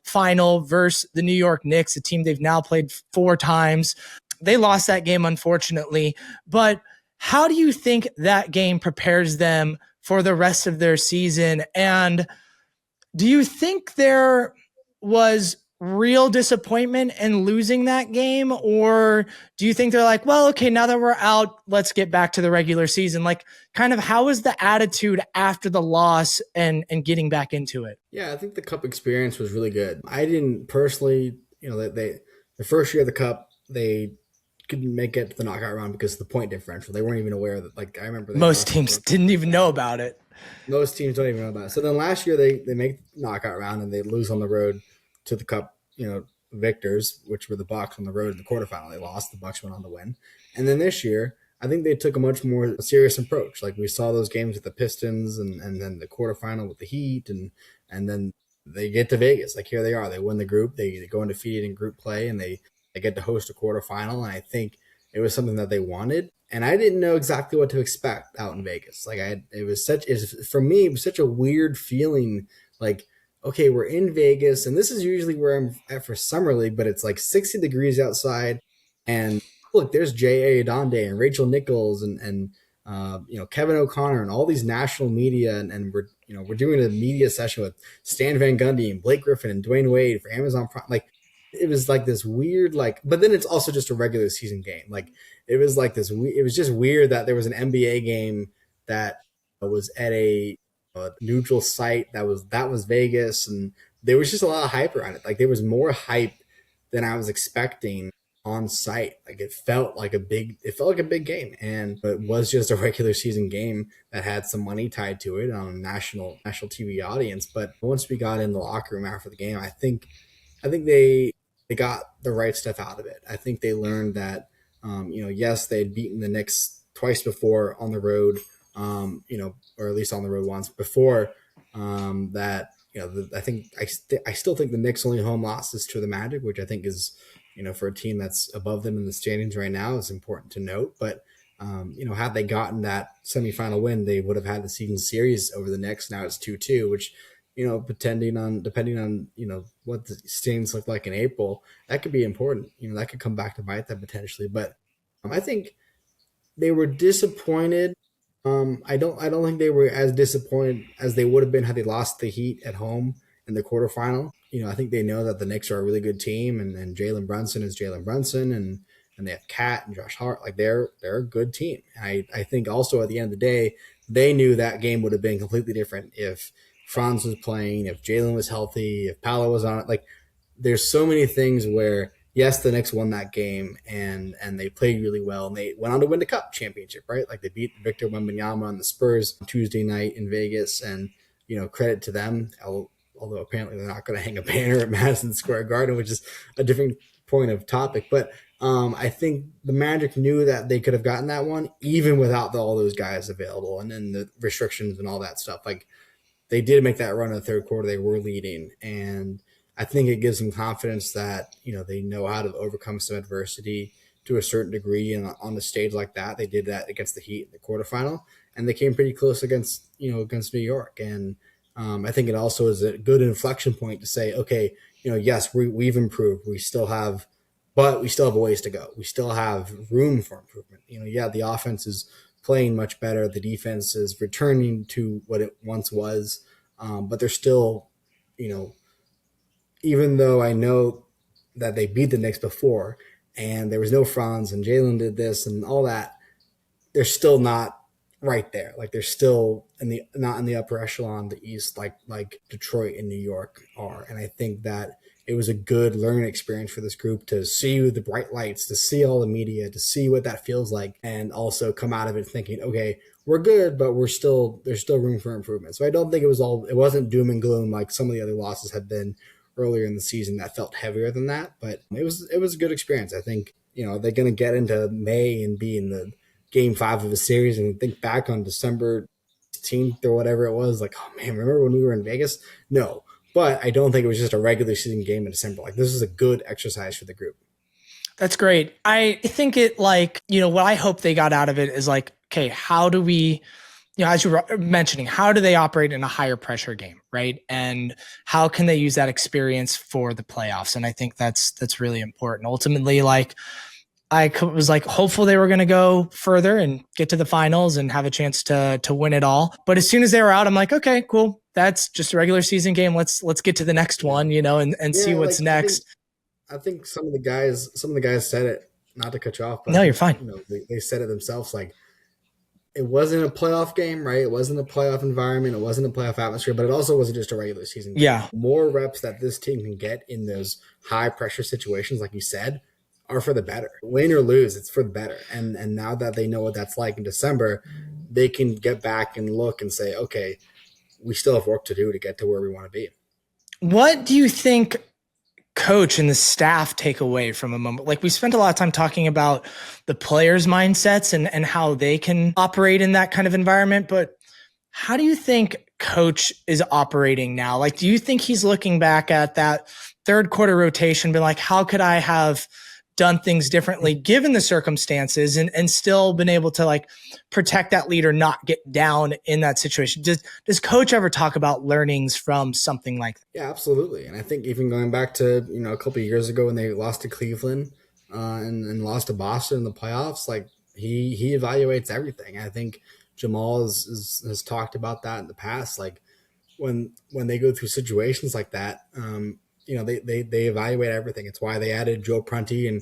final versus the New York Knicks, a team they've now played 4 times. They lost that game, unfortunately, but how do you think that game prepares them for the rest of their season? And do you think there was real disappointment in losing that game? Or do you think they're like, well, okay, now that we're out, let's get back to the regular season? Like, kind of how was the attitude after the loss and getting back into it? Yeah, I think the Cup experience was really good. I didn't personally, the first year of the Cup, they couldn't make it to the knockout round because of the point differential. They weren't even aware that, like, I remember most teams didn't even know about it. Most teams don't even know about it. So then last year they make the knockout round and they lose on the road to the Cup, victors, which were the Bucks on the road in the quarterfinal. They lost. The Bucks went on to win. And then this year, I think they took a much more serious approach. Like we saw those games with the Pistons and then the quarterfinal with the Heat and then they get to Vegas. Like here they are. They win the group. They go undefeated in group play and they get to host a quarterfinal. And I think it was something that they wanted. And I didn't know exactly what to expect out in Vegas. Like for me, it was such a weird feeling. Like, okay, we're in Vegas, and this is usually where I'm at for summer league, but it's like 60 degrees outside, and look, there's J.A. Donde and Rachel Nichols and Kevin O'Connor and all these national media, and we're doing a media session with Stan Van Gundy and Blake Griffin and Dwayne Wade for Amazon Prime. Like it was like this weird but then it's also just a regular season game. Like it was like this. It was just weird that there was an NBA game that was at a neutral site that was Vegas, and there was just a lot of hype around it. Like there was more hype than I was expecting on site. Like it felt like a big game, and it was just a regular season game that had some money tied to it on a national TV audience. But once we got in the locker room after the game, I think they got the right stuff out of it. I think they learned that yes, they had beaten the Knicks twice before on the road, or at least on the road once before. That I still think the Knicks' only home loss is to the Magic, which I think is for a team that's above them in the standings right now is important to note. But had they gotten that semifinal win, they would have had the season series over the Knicks. Now it's 2-2, which depending on what the standings look like in April, that could be important. That could come back to bite them potentially. But I think they were disappointed. I don't think they were as disappointed as they would have been had they lost the Heat at home in the quarterfinal. I think they know that the Knicks are a really good team, and Jalen Brunson is Jalen Brunson, and they have Cat and Josh Hart. Like they're a good team. I think also at the end of the day, they knew that game would have been completely different if Franz was playing, if Jalen was healthy, if Paolo was on it. Like there's so many things where yes, the Knicks won that game and they played really well and they went on to win the Cup championship, right? Like they beat Victor Wembanyama and the Spurs on Tuesday night in Vegas, and credit to them. Although apparently they're not going to hang a banner at Madison Square Garden, which is a different point of topic. But I think the Magic knew that they could have gotten that one even without all those guys available and then the restrictions and all that stuff. Like they did make that run in the third quarter. They were leading, and I think it gives them confidence that they know how to overcome some adversity to a certain degree. And on the stage like that, they did that against the Heat in the quarterfinal, and they came pretty close against New York. And I think it also is a good inflection point to say, okay, yes, we've improved. But we still have a ways to go. We still have room for improvement. The offense is playing much better. The defense is returning to what it once was. But they're still, even though I know that they beat the Knicks before and there was no Franz and Jalen did this and all that, they're still not right there. Like they're still not in the upper echelon of the East like Detroit and New York are. And I think that it was a good learning experience for this group to see the bright lights, to see all the media, to see what that feels like, and also come out of it thinking, okay, we're good, but there's still room for improvement. So I don't think it wasn't doom and gloom like some of the other losses had been earlier in the season that felt heavier than that. But it was a good experience. I think, they're going to get into May and be in the game 5 of a series and think back on December 16th or whatever it was. Like, oh man, remember when we were in Vegas? No. But I don't think it was just a regular season game in December. Like this is a good exercise for the group. That's great. I think what I hope they got out of it is like, okay, how do we, as you were mentioning, how do they operate in a higher pressure game, right? And how can they use that experience for the playoffs? And I think that's really important. Ultimately, I was hopeful they were going to go further and get to the finals and have a chance to win it all. But as soon as they were out, I'm like, okay, cool. That's just a regular season game. Let's get to the next one, and see what's next. I think some of the guys said it, not to cut you off, but no, you're fine. They said it themselves. Like it wasn't a playoff game, right? It wasn't a playoff environment. It wasn't a playoff atmosphere, but it also wasn't just a regular season game. Yeah. More reps that this team can get in those high pressure situations, like you said, are for the better. Win or lose, it's for the better. And now that they know what that's like in December, they can get back and look and say, okay, we still have work to do to get to where we want to be. What do you think coach and the staff take away from a moment? Like we spent a lot of time talking about the players' mindsets and how they can operate in that kind of environment, but how do you think coach is operating now? Like, do you think he's looking back at that third quarter rotation, been like, how could I have done things differently given the circumstances and still been able to protect that lead or not get down in that situation? Does coach ever talk about learnings from something like that? Yeah, absolutely. And I think even going back to, a couple of years ago when they lost to Cleveland and lost to Boston in the playoffs, he evaluates everything. I think Jamal has talked about that in the past. Like when they go through situations like that, they evaluate everything. It's why they added Joe Prunty and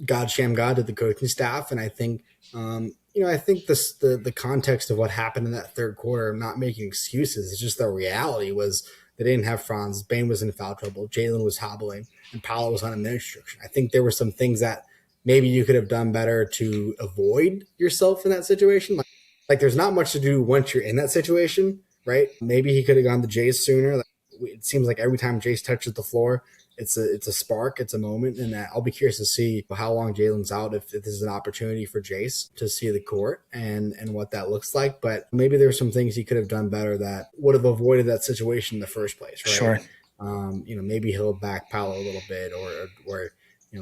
God Sham God to the coaching staff. And I think, I think the context of what happened in that third quarter, I'm not making excuses. It's just the reality was they didn't have Franz. Bane was in foul trouble. Jalen was hobbling, and Paolo was on a minute restriction. I think there were some things that maybe you could have done better to avoid yourself in that situation. Like there's not much to do once you're in that situation, right? Maybe he could have gone to Jace sooner. Like, it seems like every time Jace touches the floor, it's a spark, it's a moment, and I'll be curious to see how long Jalen's out, if this is an opportunity for Jace to see the court and what that looks like. But maybe there's some things he could have done better that would have avoided that situation in the first place, right? Sure. Maybe he'll back Paolo a little bit, or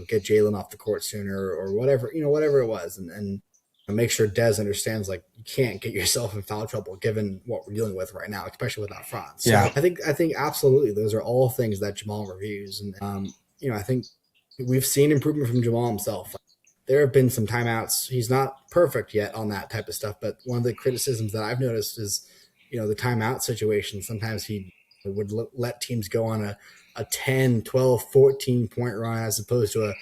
get Jalen off the court sooner, or whatever it was, and make sure Dez understands, like, you can't get yourself in foul trouble given what we're dealing with right now, especially without Franz. So Yeah. I think absolutely those are all things that Jamal reviews. And, I think we've seen improvement from Jamal himself. Like, there have been some timeouts. He's not perfect yet on that type of stuff, but one of the criticisms that I've noticed is, the timeout situation. Sometimes he would let teams go on a 10, 12, 14 point run as opposed to a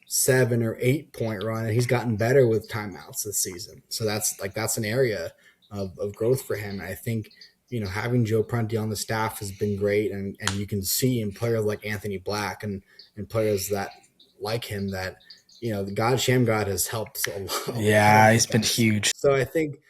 7 or 8 point run, and he's gotten better with timeouts this season. So that's an area of growth for him. I think, having Joe Prunty on the staff has been great, and you can see in players like Anthony Black and players that like him that, the God Sham God has helped a lot. Yeah, he's been huge. So I think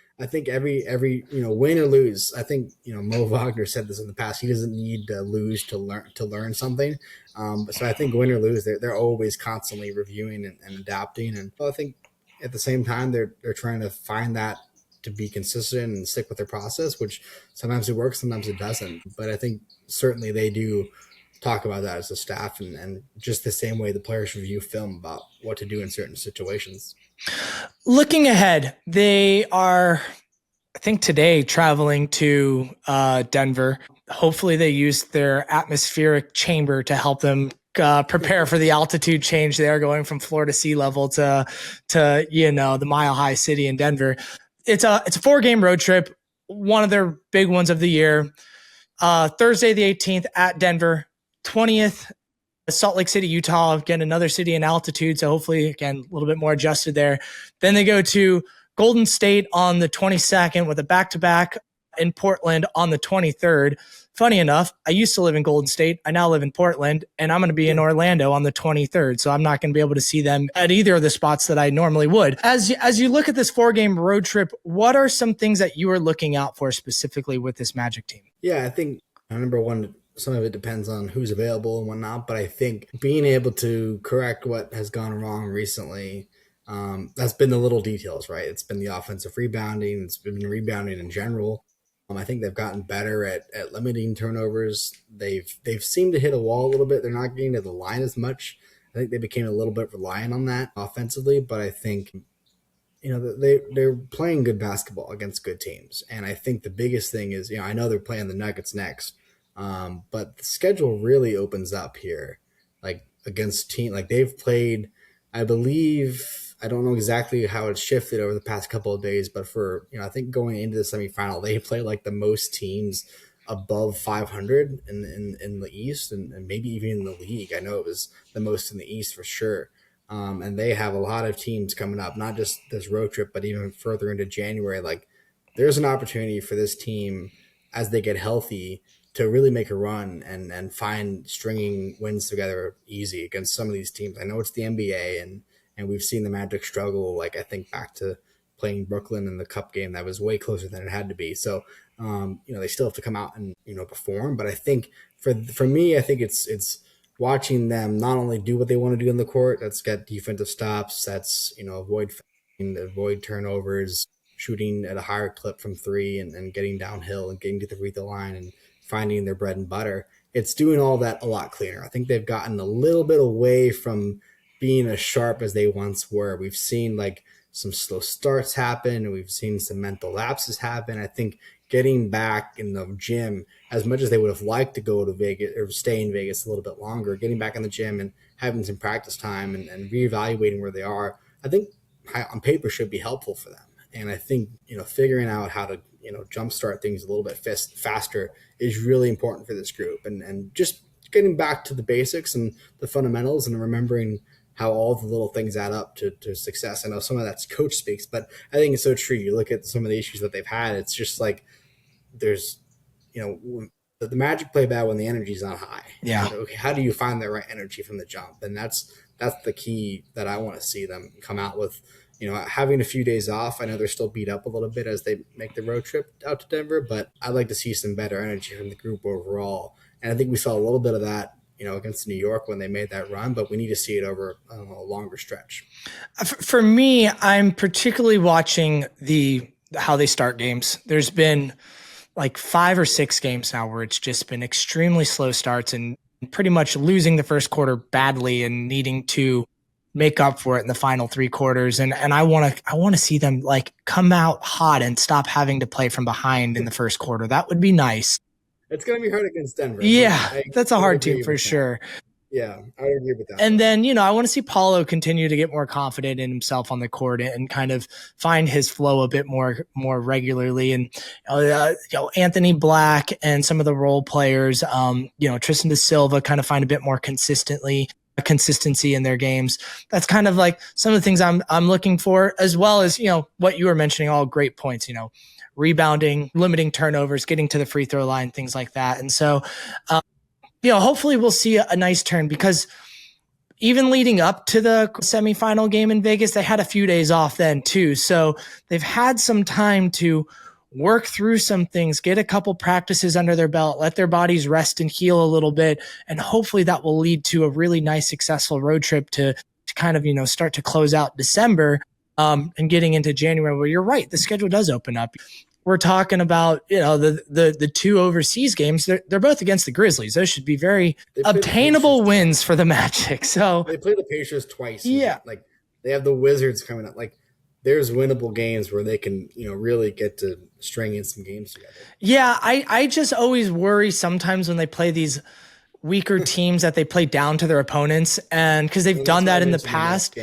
every win or lose, I think Moe Wagner said this in the past. He doesn't need to lose to learn something. So I think win or lose, they're always constantly reviewing and adapting. And I think at the same time they're trying to find that to be consistent and stick with their process, which sometimes it works, sometimes it doesn't. But I think certainly they do talk about that as a staff, and just the same way the players review film about what to do in certain situations. Looking ahead, they are, I think today, traveling to Denver. Hopefully they use their atmospheric chamber to help them prepare for the altitude change. They are going from floor to sea level to the Mile High City in Denver. It's a 4-game road trip, one of their big ones of the year. Thursday the 18th at Denver, 20th Salt Lake City, Utah. Again, another city in altitude, so hopefully, again, a little bit more adjusted there. Then they go to Golden State on the 22nd with a back-to-back in Portland on the 23rd. Funny enough, I used to live in Golden State. I now live in Portland, and I'm going to be in Orlando on the 23rd, so I'm not going to be able to see them at either of the spots that I normally would. As you look at this 4-game road trip, what are some things that you are looking out for specifically with this Magic team? Yeah, I think number one, some of it depends on who's available and whatnot, but I think being able to correct what has gone wrong recently, that's been the little details, right? It's been the offensive rebounding. It's been rebounding in general. I think they've gotten better at limiting turnovers. They've seemed to hit a wall a little bit. They're not getting to the line as much. I think they became a little bit reliant on that offensively, but I think they're playing good basketball against good teams. And I think the biggest thing is, I know they're playing the Nuggets next, but the schedule really opens up here, like against team, like they've played, I believe, I don't know exactly how it's shifted over the past couple of days, but for, I think going into the semifinal, they play like the most teams above 500 in the East, and maybe even in the league. I know it was the most in the East for sure. And they have a lot of teams coming up, not just this road trip, but even further into January. Like, there's an opportunity for this team as they get healthy to really make a run and find stringing wins together easy against some of these teams. I know it's the NBA, and we've seen the Magic struggle. Like, I think back to playing Brooklyn in the Cup game that was way closer than it had to be. So, they still have to come out and perform. But I think for me, I think it's watching them not only do what they want to do in the court, that's get defensive stops, that's, avoid turnovers, shooting at a higher clip from three, and getting downhill and getting to the free throw line and finding their bread and butter. It's doing all that a lot cleaner. I think they've gotten a little bit away from being as sharp as they once were. We've seen like some slow starts happen, and we've seen some mental lapses happen. I think getting back in the gym, as much as they would have liked to go to Vegas or stay in Vegas a little bit longer, getting back in the gym and having some practice time and reevaluating where they are, I think on paper should be helpful for them. And I think, figuring out how to, jumpstart things a little bit faster is really important for this group. And just getting back to the basics and the fundamentals and remembering how all the little things add up to success. I know some of that's coach speaks, but I think it's so true. You look at some of the issues that they've had, it's just like there's, the Magic play bad when the energy's not high. Yeah. And, okay, how do you find the right energy from the jump? And that's the key that I want to see them come out with. Having a few days off. I know they're still beat up a little bit as they make the road trip out to Denver, but I'd like to see some better energy from the group overall. And I think we saw a little bit of that, against New York when they made that run, but we need to see it over a longer stretch. For me, I'm particularly watching how they start games. There's been like 5 or 6 games now where it's just been extremely slow starts and pretty much losing the first quarter badly and needing to make up for it in the final 3 quarters. And I want to see them like come out hot and stop having to play from behind in the first quarter. That would be nice. It's going to be hard against Denver. Yeah, that's a hard team for sure. Yeah, I would agree with that. And then, I want to see Paulo continue to get more confident in himself on the court and kind of find his flow a bit more regularly. And, Anthony Black and some of the role players, Tristan da Silva kind of find a bit more consistency in their games. That's kind of like some of the things I'm looking for, as well as, what you were mentioning, all great points, rebounding, limiting turnovers, getting to the free throw line, things like that. And so, hopefully we'll see a nice turn, because even leading up to the semifinal game in Vegas, they had a few days off then too. So they've had some time to work through some things, get a couple practices under their belt, let their bodies rest and heal a little bit. And hopefully that will lead to a really nice, successful road trip to kind of, start to close out December and getting into January, where you're right, the schedule does open up. We're talking about, the 2 overseas games. They're both against the Grizzlies. Those should be very obtainable wins for the Magic. So they play the Pacers twice. Yeah. Like they have the Wizards coming up. Like there's winnable games where they can, really get to string in some games together. Yeah. I just always worry sometimes when they play these weaker teams that they play down to their opponents, and because they've done that in the past.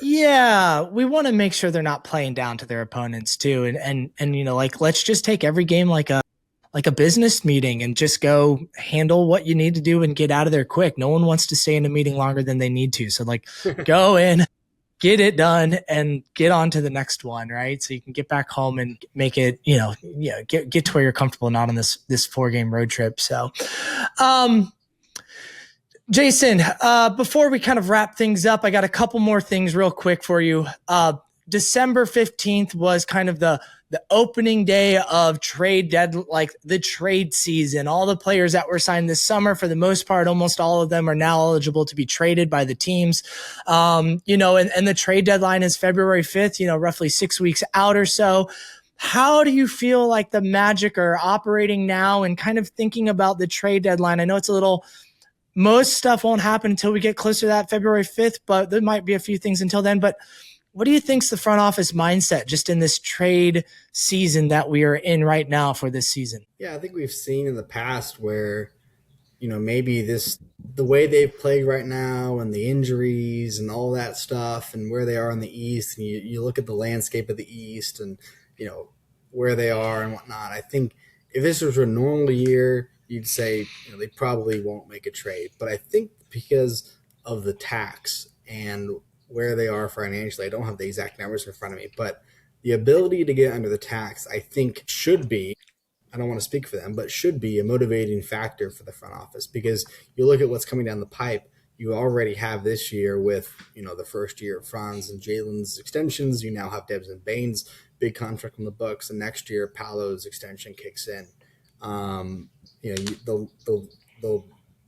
Yeah, we want to make sure they're not playing down to their opponents too, and let's just take every game like a business meeting and just go handle what you need to do and get out of there quick. No one wants to stay in a meeting longer than they need to, so go in, get it done, and get on to the next one, right? So you can get back home and make it, get to where you're comfortable, not on this 4-game road trip. So, Jason, before we kind of wrap things up, I got a couple more things real quick for you. December 15th was kind of the opening day of the trade season. All the players that were signed this summer, for the most part, almost all of them are now eligible to be traded by the teams. And the trade deadline is February 5th, roughly 6 weeks out or so. How do you feel like the Magic are operating now and kind of thinking about the trade deadline? I know most stuff won't happen until we get closer to that February 5th, but there might be a few things until then. But what do you think's the front office mindset just in this trade season that we are in right now for this season? Yeah, I think we've seen in the past where, maybe the way they've played right now and the injuries and all that stuff and where they are in the East, and you look at the landscape of the East and, where they are and whatnot. I think if this was a normal year, you'd say they probably won't make a trade. But I think because of the tax and where they are financially, I don't have the exact numbers in front of me, but the ability to get under the tax, I think should be, I don't want to speak for them, but should be a motivating factor for the front office, because you look at what's coming down the pipe. You already have this year with, the first year of Franz and Jalen's extensions. You now have Debs and Baines' big contract on the books, and next year Paolo's extension kicks in. The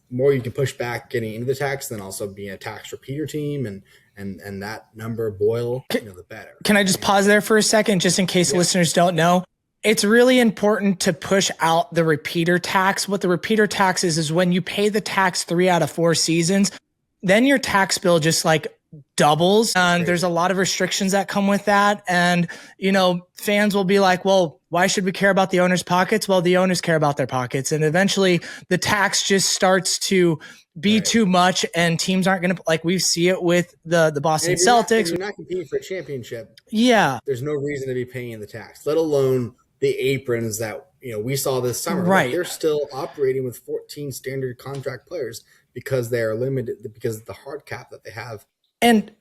more you can push back getting into the tax, then also being a tax repeater team and that number boil, the better. Can I just pause there for a second, just in case listeners don't know? It's really important to push out the repeater tax. What the repeater tax is when you pay the tax 3 out of 4 seasons, then your tax bill just doubles. And there's a lot of restrictions that come with that. And, fans will be like, well, Why should we care about the owners' pockets? Well, the owners care about their pockets. And eventually the tax just starts to be too much, and teams aren't going to, like we see it with the Boston Celtics. If you're not competing for a championship, yeah, there's no reason to be paying the tax, let alone the aprons that we saw this summer. Right. Like, they're still operating with 14 standard contract players because they are limited because of the hard cap that they have. And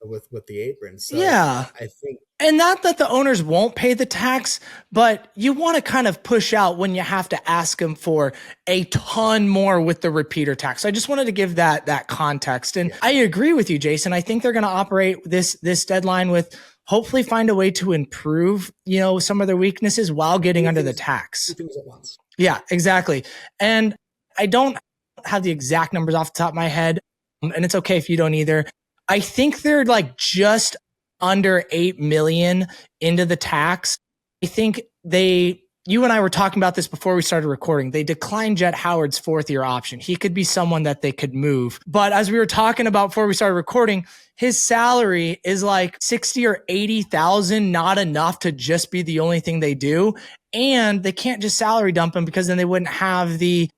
with the aprons. So yeah, I think, and not that the owners won't pay the tax, but you want to kind of push out when you have to ask them for a ton more with the repeater tax. So I just wanted to give that context. And I agree with you, Jason. I think they're going to operate this deadline with hopefully find a way to improve, some of their weaknesses while getting under the tax. Two things at once. Yeah, exactly. And I don't have the exact numbers off the top of my head, and it's okay if you don't either. I think they're like just under 8 million into the tax. I think you and I were talking about this before we started recording. They declined Jet Howard's 4th-year option. He could be someone that they could move. But as we were talking about before we started recording, his salary is like 60 or 80,000, not enough to just be the only thing they do. And they can't just salary dump him because then they wouldn't have the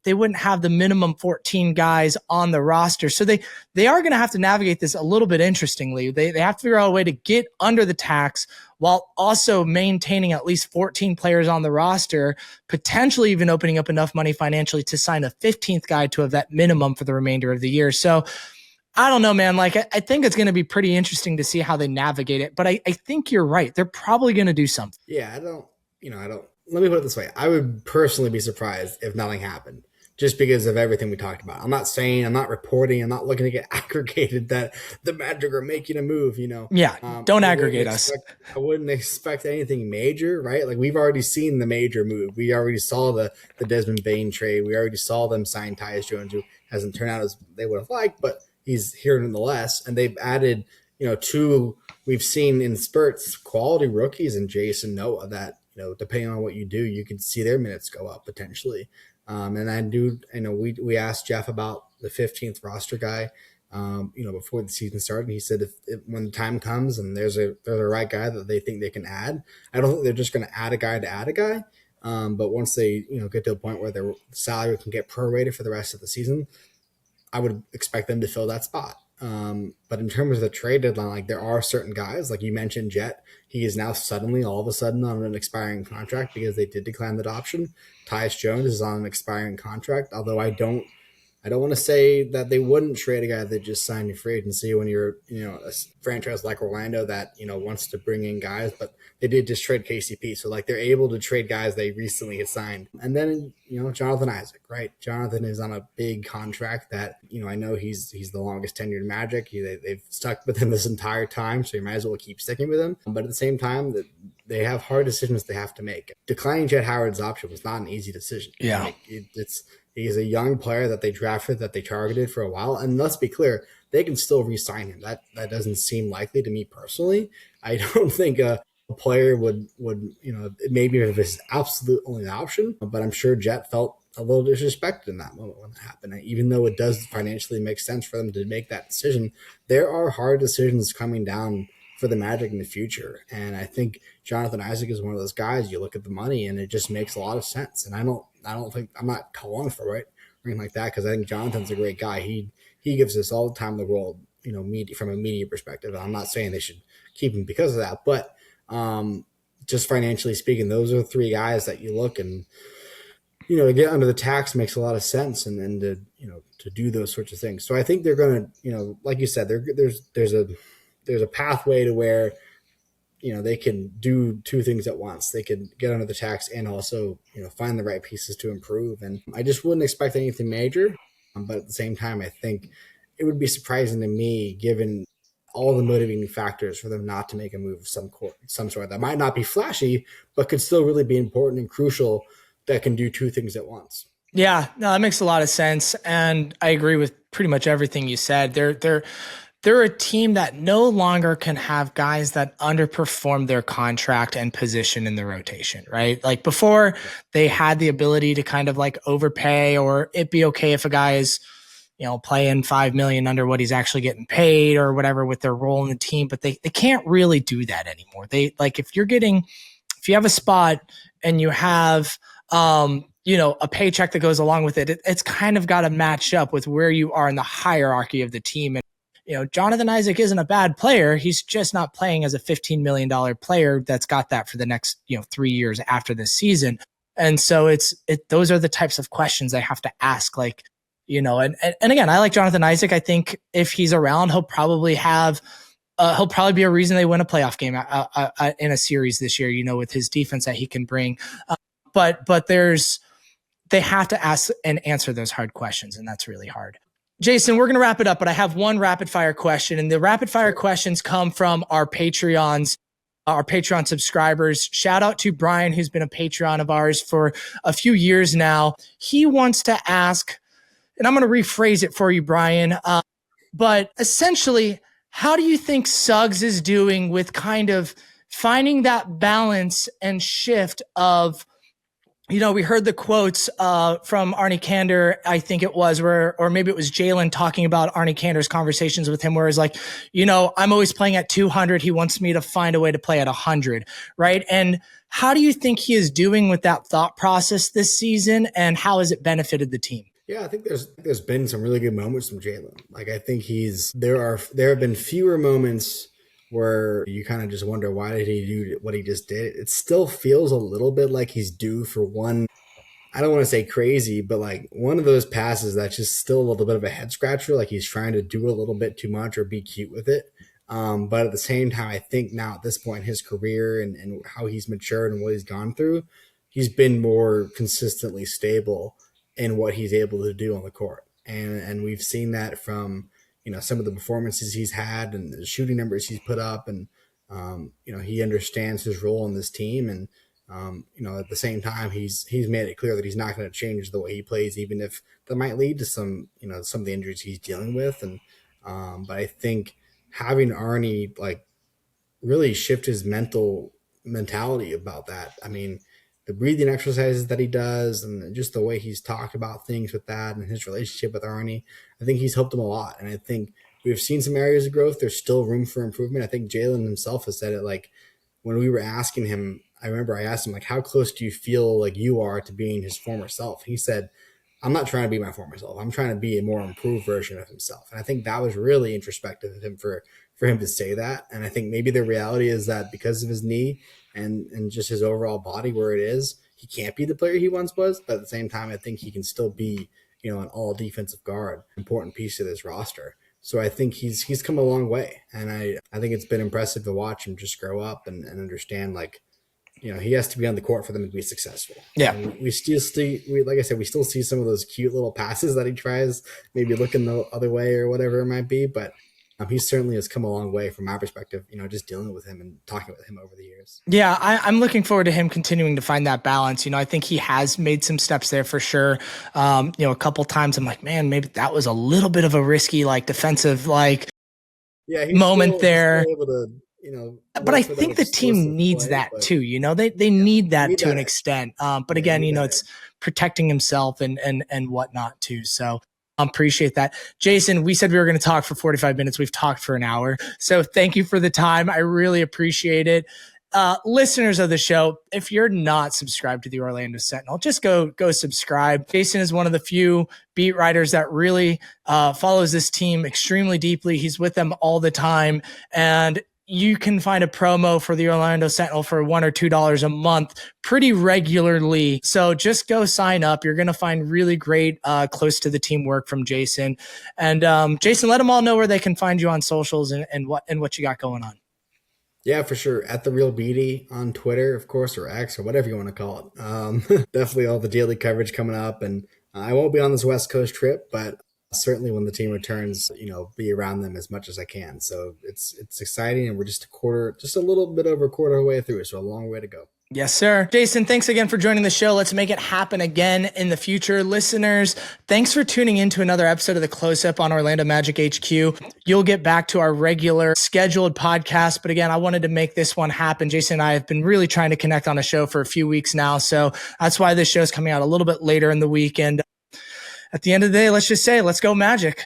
minimum 14 guys on the roster. So they are going to have to navigate this a little bit interestingly. They have to figure out a way to get under the tax while also maintaining at least 14 players on the roster, potentially even opening up enough money financially to sign a 15th guy to a vet minimum for the remainder of the year. So I don't know, man. Like, I think it's going to be pretty interesting to see how they navigate it. But I think you're right. They're probably going to do something. Yeah, I don't. Let me put it this way. I would personally be surprised if nothing happened, just because of everything we talked about. I'm not reporting, I'm not looking to get aggregated that the Magic are making a move, Yeah, don't aggregate us. I wouldn't expect anything major, right? Like, we've already seen the major move. We already saw the Desmond Bane trade. We already saw them sign Tyus Jones, who hasn't turned out as they would have liked, but he's here nonetheless. And they've added, two we've seen in spurts, quality rookies and Jason Noah that, depending on what you do, you can see their minutes go up potentially. And we asked Jeff about the 15th roster guy, before the season started. He said if when the time comes and there's a right guy that they think they can add, I don't think they're just going to add a guy. But once they, get to a point where their salary can get prorated for the rest of the season, I would expect them to fill that spot. But in terms of the trade deadline, like, there are certain guys, like you mentioned, Jet. He is now all of a sudden on an expiring contract because they did decline that option. Tyus Jones is on an expiring contract, although I don't want to say that they wouldn't trade a guy that just signed a free agency when you're, a franchise like Orlando that, wants to bring in guys, but they did just trade KCP. So, like, they're able to trade guys they recently had signed. And then, Jonathan Isaac, right? Jonathan is on a big contract that, I know he's the longest tenured Magic. They've stuck with him this entire time, so you might as well keep sticking with him. But at the same time, they have hard decisions they have to make. Declining Jet Howard's option was not an easy decision. Yeah. Like, he's a young player that they drafted, that they targeted for a while. And let's be clear, they can still re-sign him. That doesn't seem likely to me personally. I don't think a player would maybe if it's absolute only option, but I'm sure Jet felt a little disrespected in that moment when it happened. Even though it does financially make sense for them to make that decision, there are hard decisions coming down for the Magic in the future. And I think Jonathan Isaac is one of those guys. You look at the money and it just makes a lot of sense. And I don't think, I'm not calling for it or anything like that, because I think Jonathan's a great guy. He gives us all the time in the world, from a media perspective. I'm not saying they should keep him because of that, but just financially speaking, those are three guys that you look and, to get under the tax makes a lot of sense, and to do those sorts of things. So I think they're going to, like you said, there's a pathway to where, they can do two things at once. They can get under the tax and also, find the right pieces to improve. And I just wouldn't expect anything major. But at the same time, I think it would be surprising to me, given all the motivating factors, for them not to make a move of some sort that might not be flashy, but could still really be important and crucial, that can do two things at once. Yeah, no, that makes a lot of sense. And I agree with pretty much everything you said. They're a team that no longer can have guys that underperform their contract and position in the rotation, right? Like, before, they had the ability to kind of like overpay, or it'd be okay if a guy is, playing $5 million under what he's actually getting paid or whatever with their role in the team, but they can't really do that anymore. If if you have a spot and you have, a paycheck that goes along with it, it's kind of got to match up with where you are in the hierarchy of the team. And, Jonathan Isaac isn't a bad player. He's just not playing as a $15 million player that's got that for the next, 3 years after this season. And so those are the types of questions I have to ask. Like, and again, I like Jonathan Isaac. I think if he's around, he'll probably be a reason they win a playoff game in a series this year, with his defense that he can bring. But they have to ask and answer those hard questions, and that's really hard. Jason, we're going to wrap it up, but I have one rapid fire question, and the rapid fire questions come from our Patreon subscribers. Shout out to Brian, who's been a Patreon of ours for a few years now. He wants to ask, and I'm going to rephrase it for you, Brian, but essentially, how do you think Suggs is doing with kind of finding that balance and shift of, we heard the quotes from Arnie Kander, I think it was, or maybe it was Jalen talking about Arnie Kander's conversations with him, where it's like, I'm always playing at 200. He wants me to find a way to play at 100, right? And how do you think he is doing with that thought process this season, and how has it benefited the team? Yeah, I think there's been some really good moments from Jalen. Like, I think there have been fewer moments where you kind of just wonder, why did he do what he just did? It still feels a little bit like he's due for one, I don't want to say crazy, but like one of those passes that's just still a little bit of a head scratcher. Like he's trying to do a little bit too much or be cute with it. But at the same time, I think now at this point in his career and how he's matured and what he's gone through, he's been more consistently stable in what he's able to do on the court. And we've seen that from, some of the performances he's had and the shooting numbers he's put up. And, he understands his role in this team. And, at the same time, he's made it clear that he's not going to change the way he plays, even if that might lead to some of the injuries he's dealing with. And, but I think having Arnie really shift his mentality about that. I mean, the breathing exercises that he does and just the way he's talked about things with that and his relationship with Arnie, I think he's helped him a lot. And I think we've seen some areas of growth. There's still room for improvement. I think Jalen himself has said it, when we were asking him, I remember I asked him, how close do you feel like you are to being his former self? He said, I'm not trying to be my former self. I'm trying to be a more improved version of himself. And I think that was really introspective of him for him to say that. And I think maybe the reality is that because of his knee and just his overall body where it is, he can't be the player he once was. But at the same time, I think he can still be, an all defensive guard, important piece of this roster. So I think he's come a long way. And I think it's been impressive to watch him just grow up and understand, he has to be on the court for them to be successful. Yeah. And we still see, like I said, we still see some of those cute little passes that he tries, maybe looking the other way or whatever it might be. But he certainly has come a long way from my perspective, just dealing with him and talking with him over the years. Yeah, I'm looking forward to him continuing to find that balance. I think he has made some steps there for sure. A couple times I'm like, man, maybe that was a little bit of a risky, defensive, moment there. Able to, but I think the team needs that too. They need that to an extent. But again, it's protecting himself and whatnot too. So appreciate that. Jason, we said we were going to talk for 45 minutes. We've talked for an hour. So thank you for the time. I really appreciate it. Listeners of the show, if you're not subscribed to the Orlando Sentinel, just go subscribe. Jason is one of the few beat writers that really follows this team extremely deeply. He's with them all the time. And you can find a promo for the Orlando Sentinel for $1 or $2 a month pretty regularly. So just go sign up. You're going to find really great, close to the team work from Jason. And Jason, let them all know where they can find you on socials and what you got going on. Yeah, for sure. At The Real Beede on Twitter, of course, or X, or whatever you want to call it. Definitely all the daily coverage coming up. And I won't be on this West Coast trip, but certainly when the team returns, be around them as much as I can. So it's exciting, and we're just a little bit over a quarter of the way through. So a long way to go. Yes, sir. Jason, thanks again for joining the show. Let's make it happen again in the future. Listeners, thanks for tuning in to another episode of the Close Up on Orlando Magic HQ. You'll get back to our regular scheduled podcast. But again, I wanted to make this one happen. Jason and I have been really trying to connect on a show for a few weeks now. So that's why this show is coming out a little bit later in the week. And at the end of the day, let's just say, let's go Magic.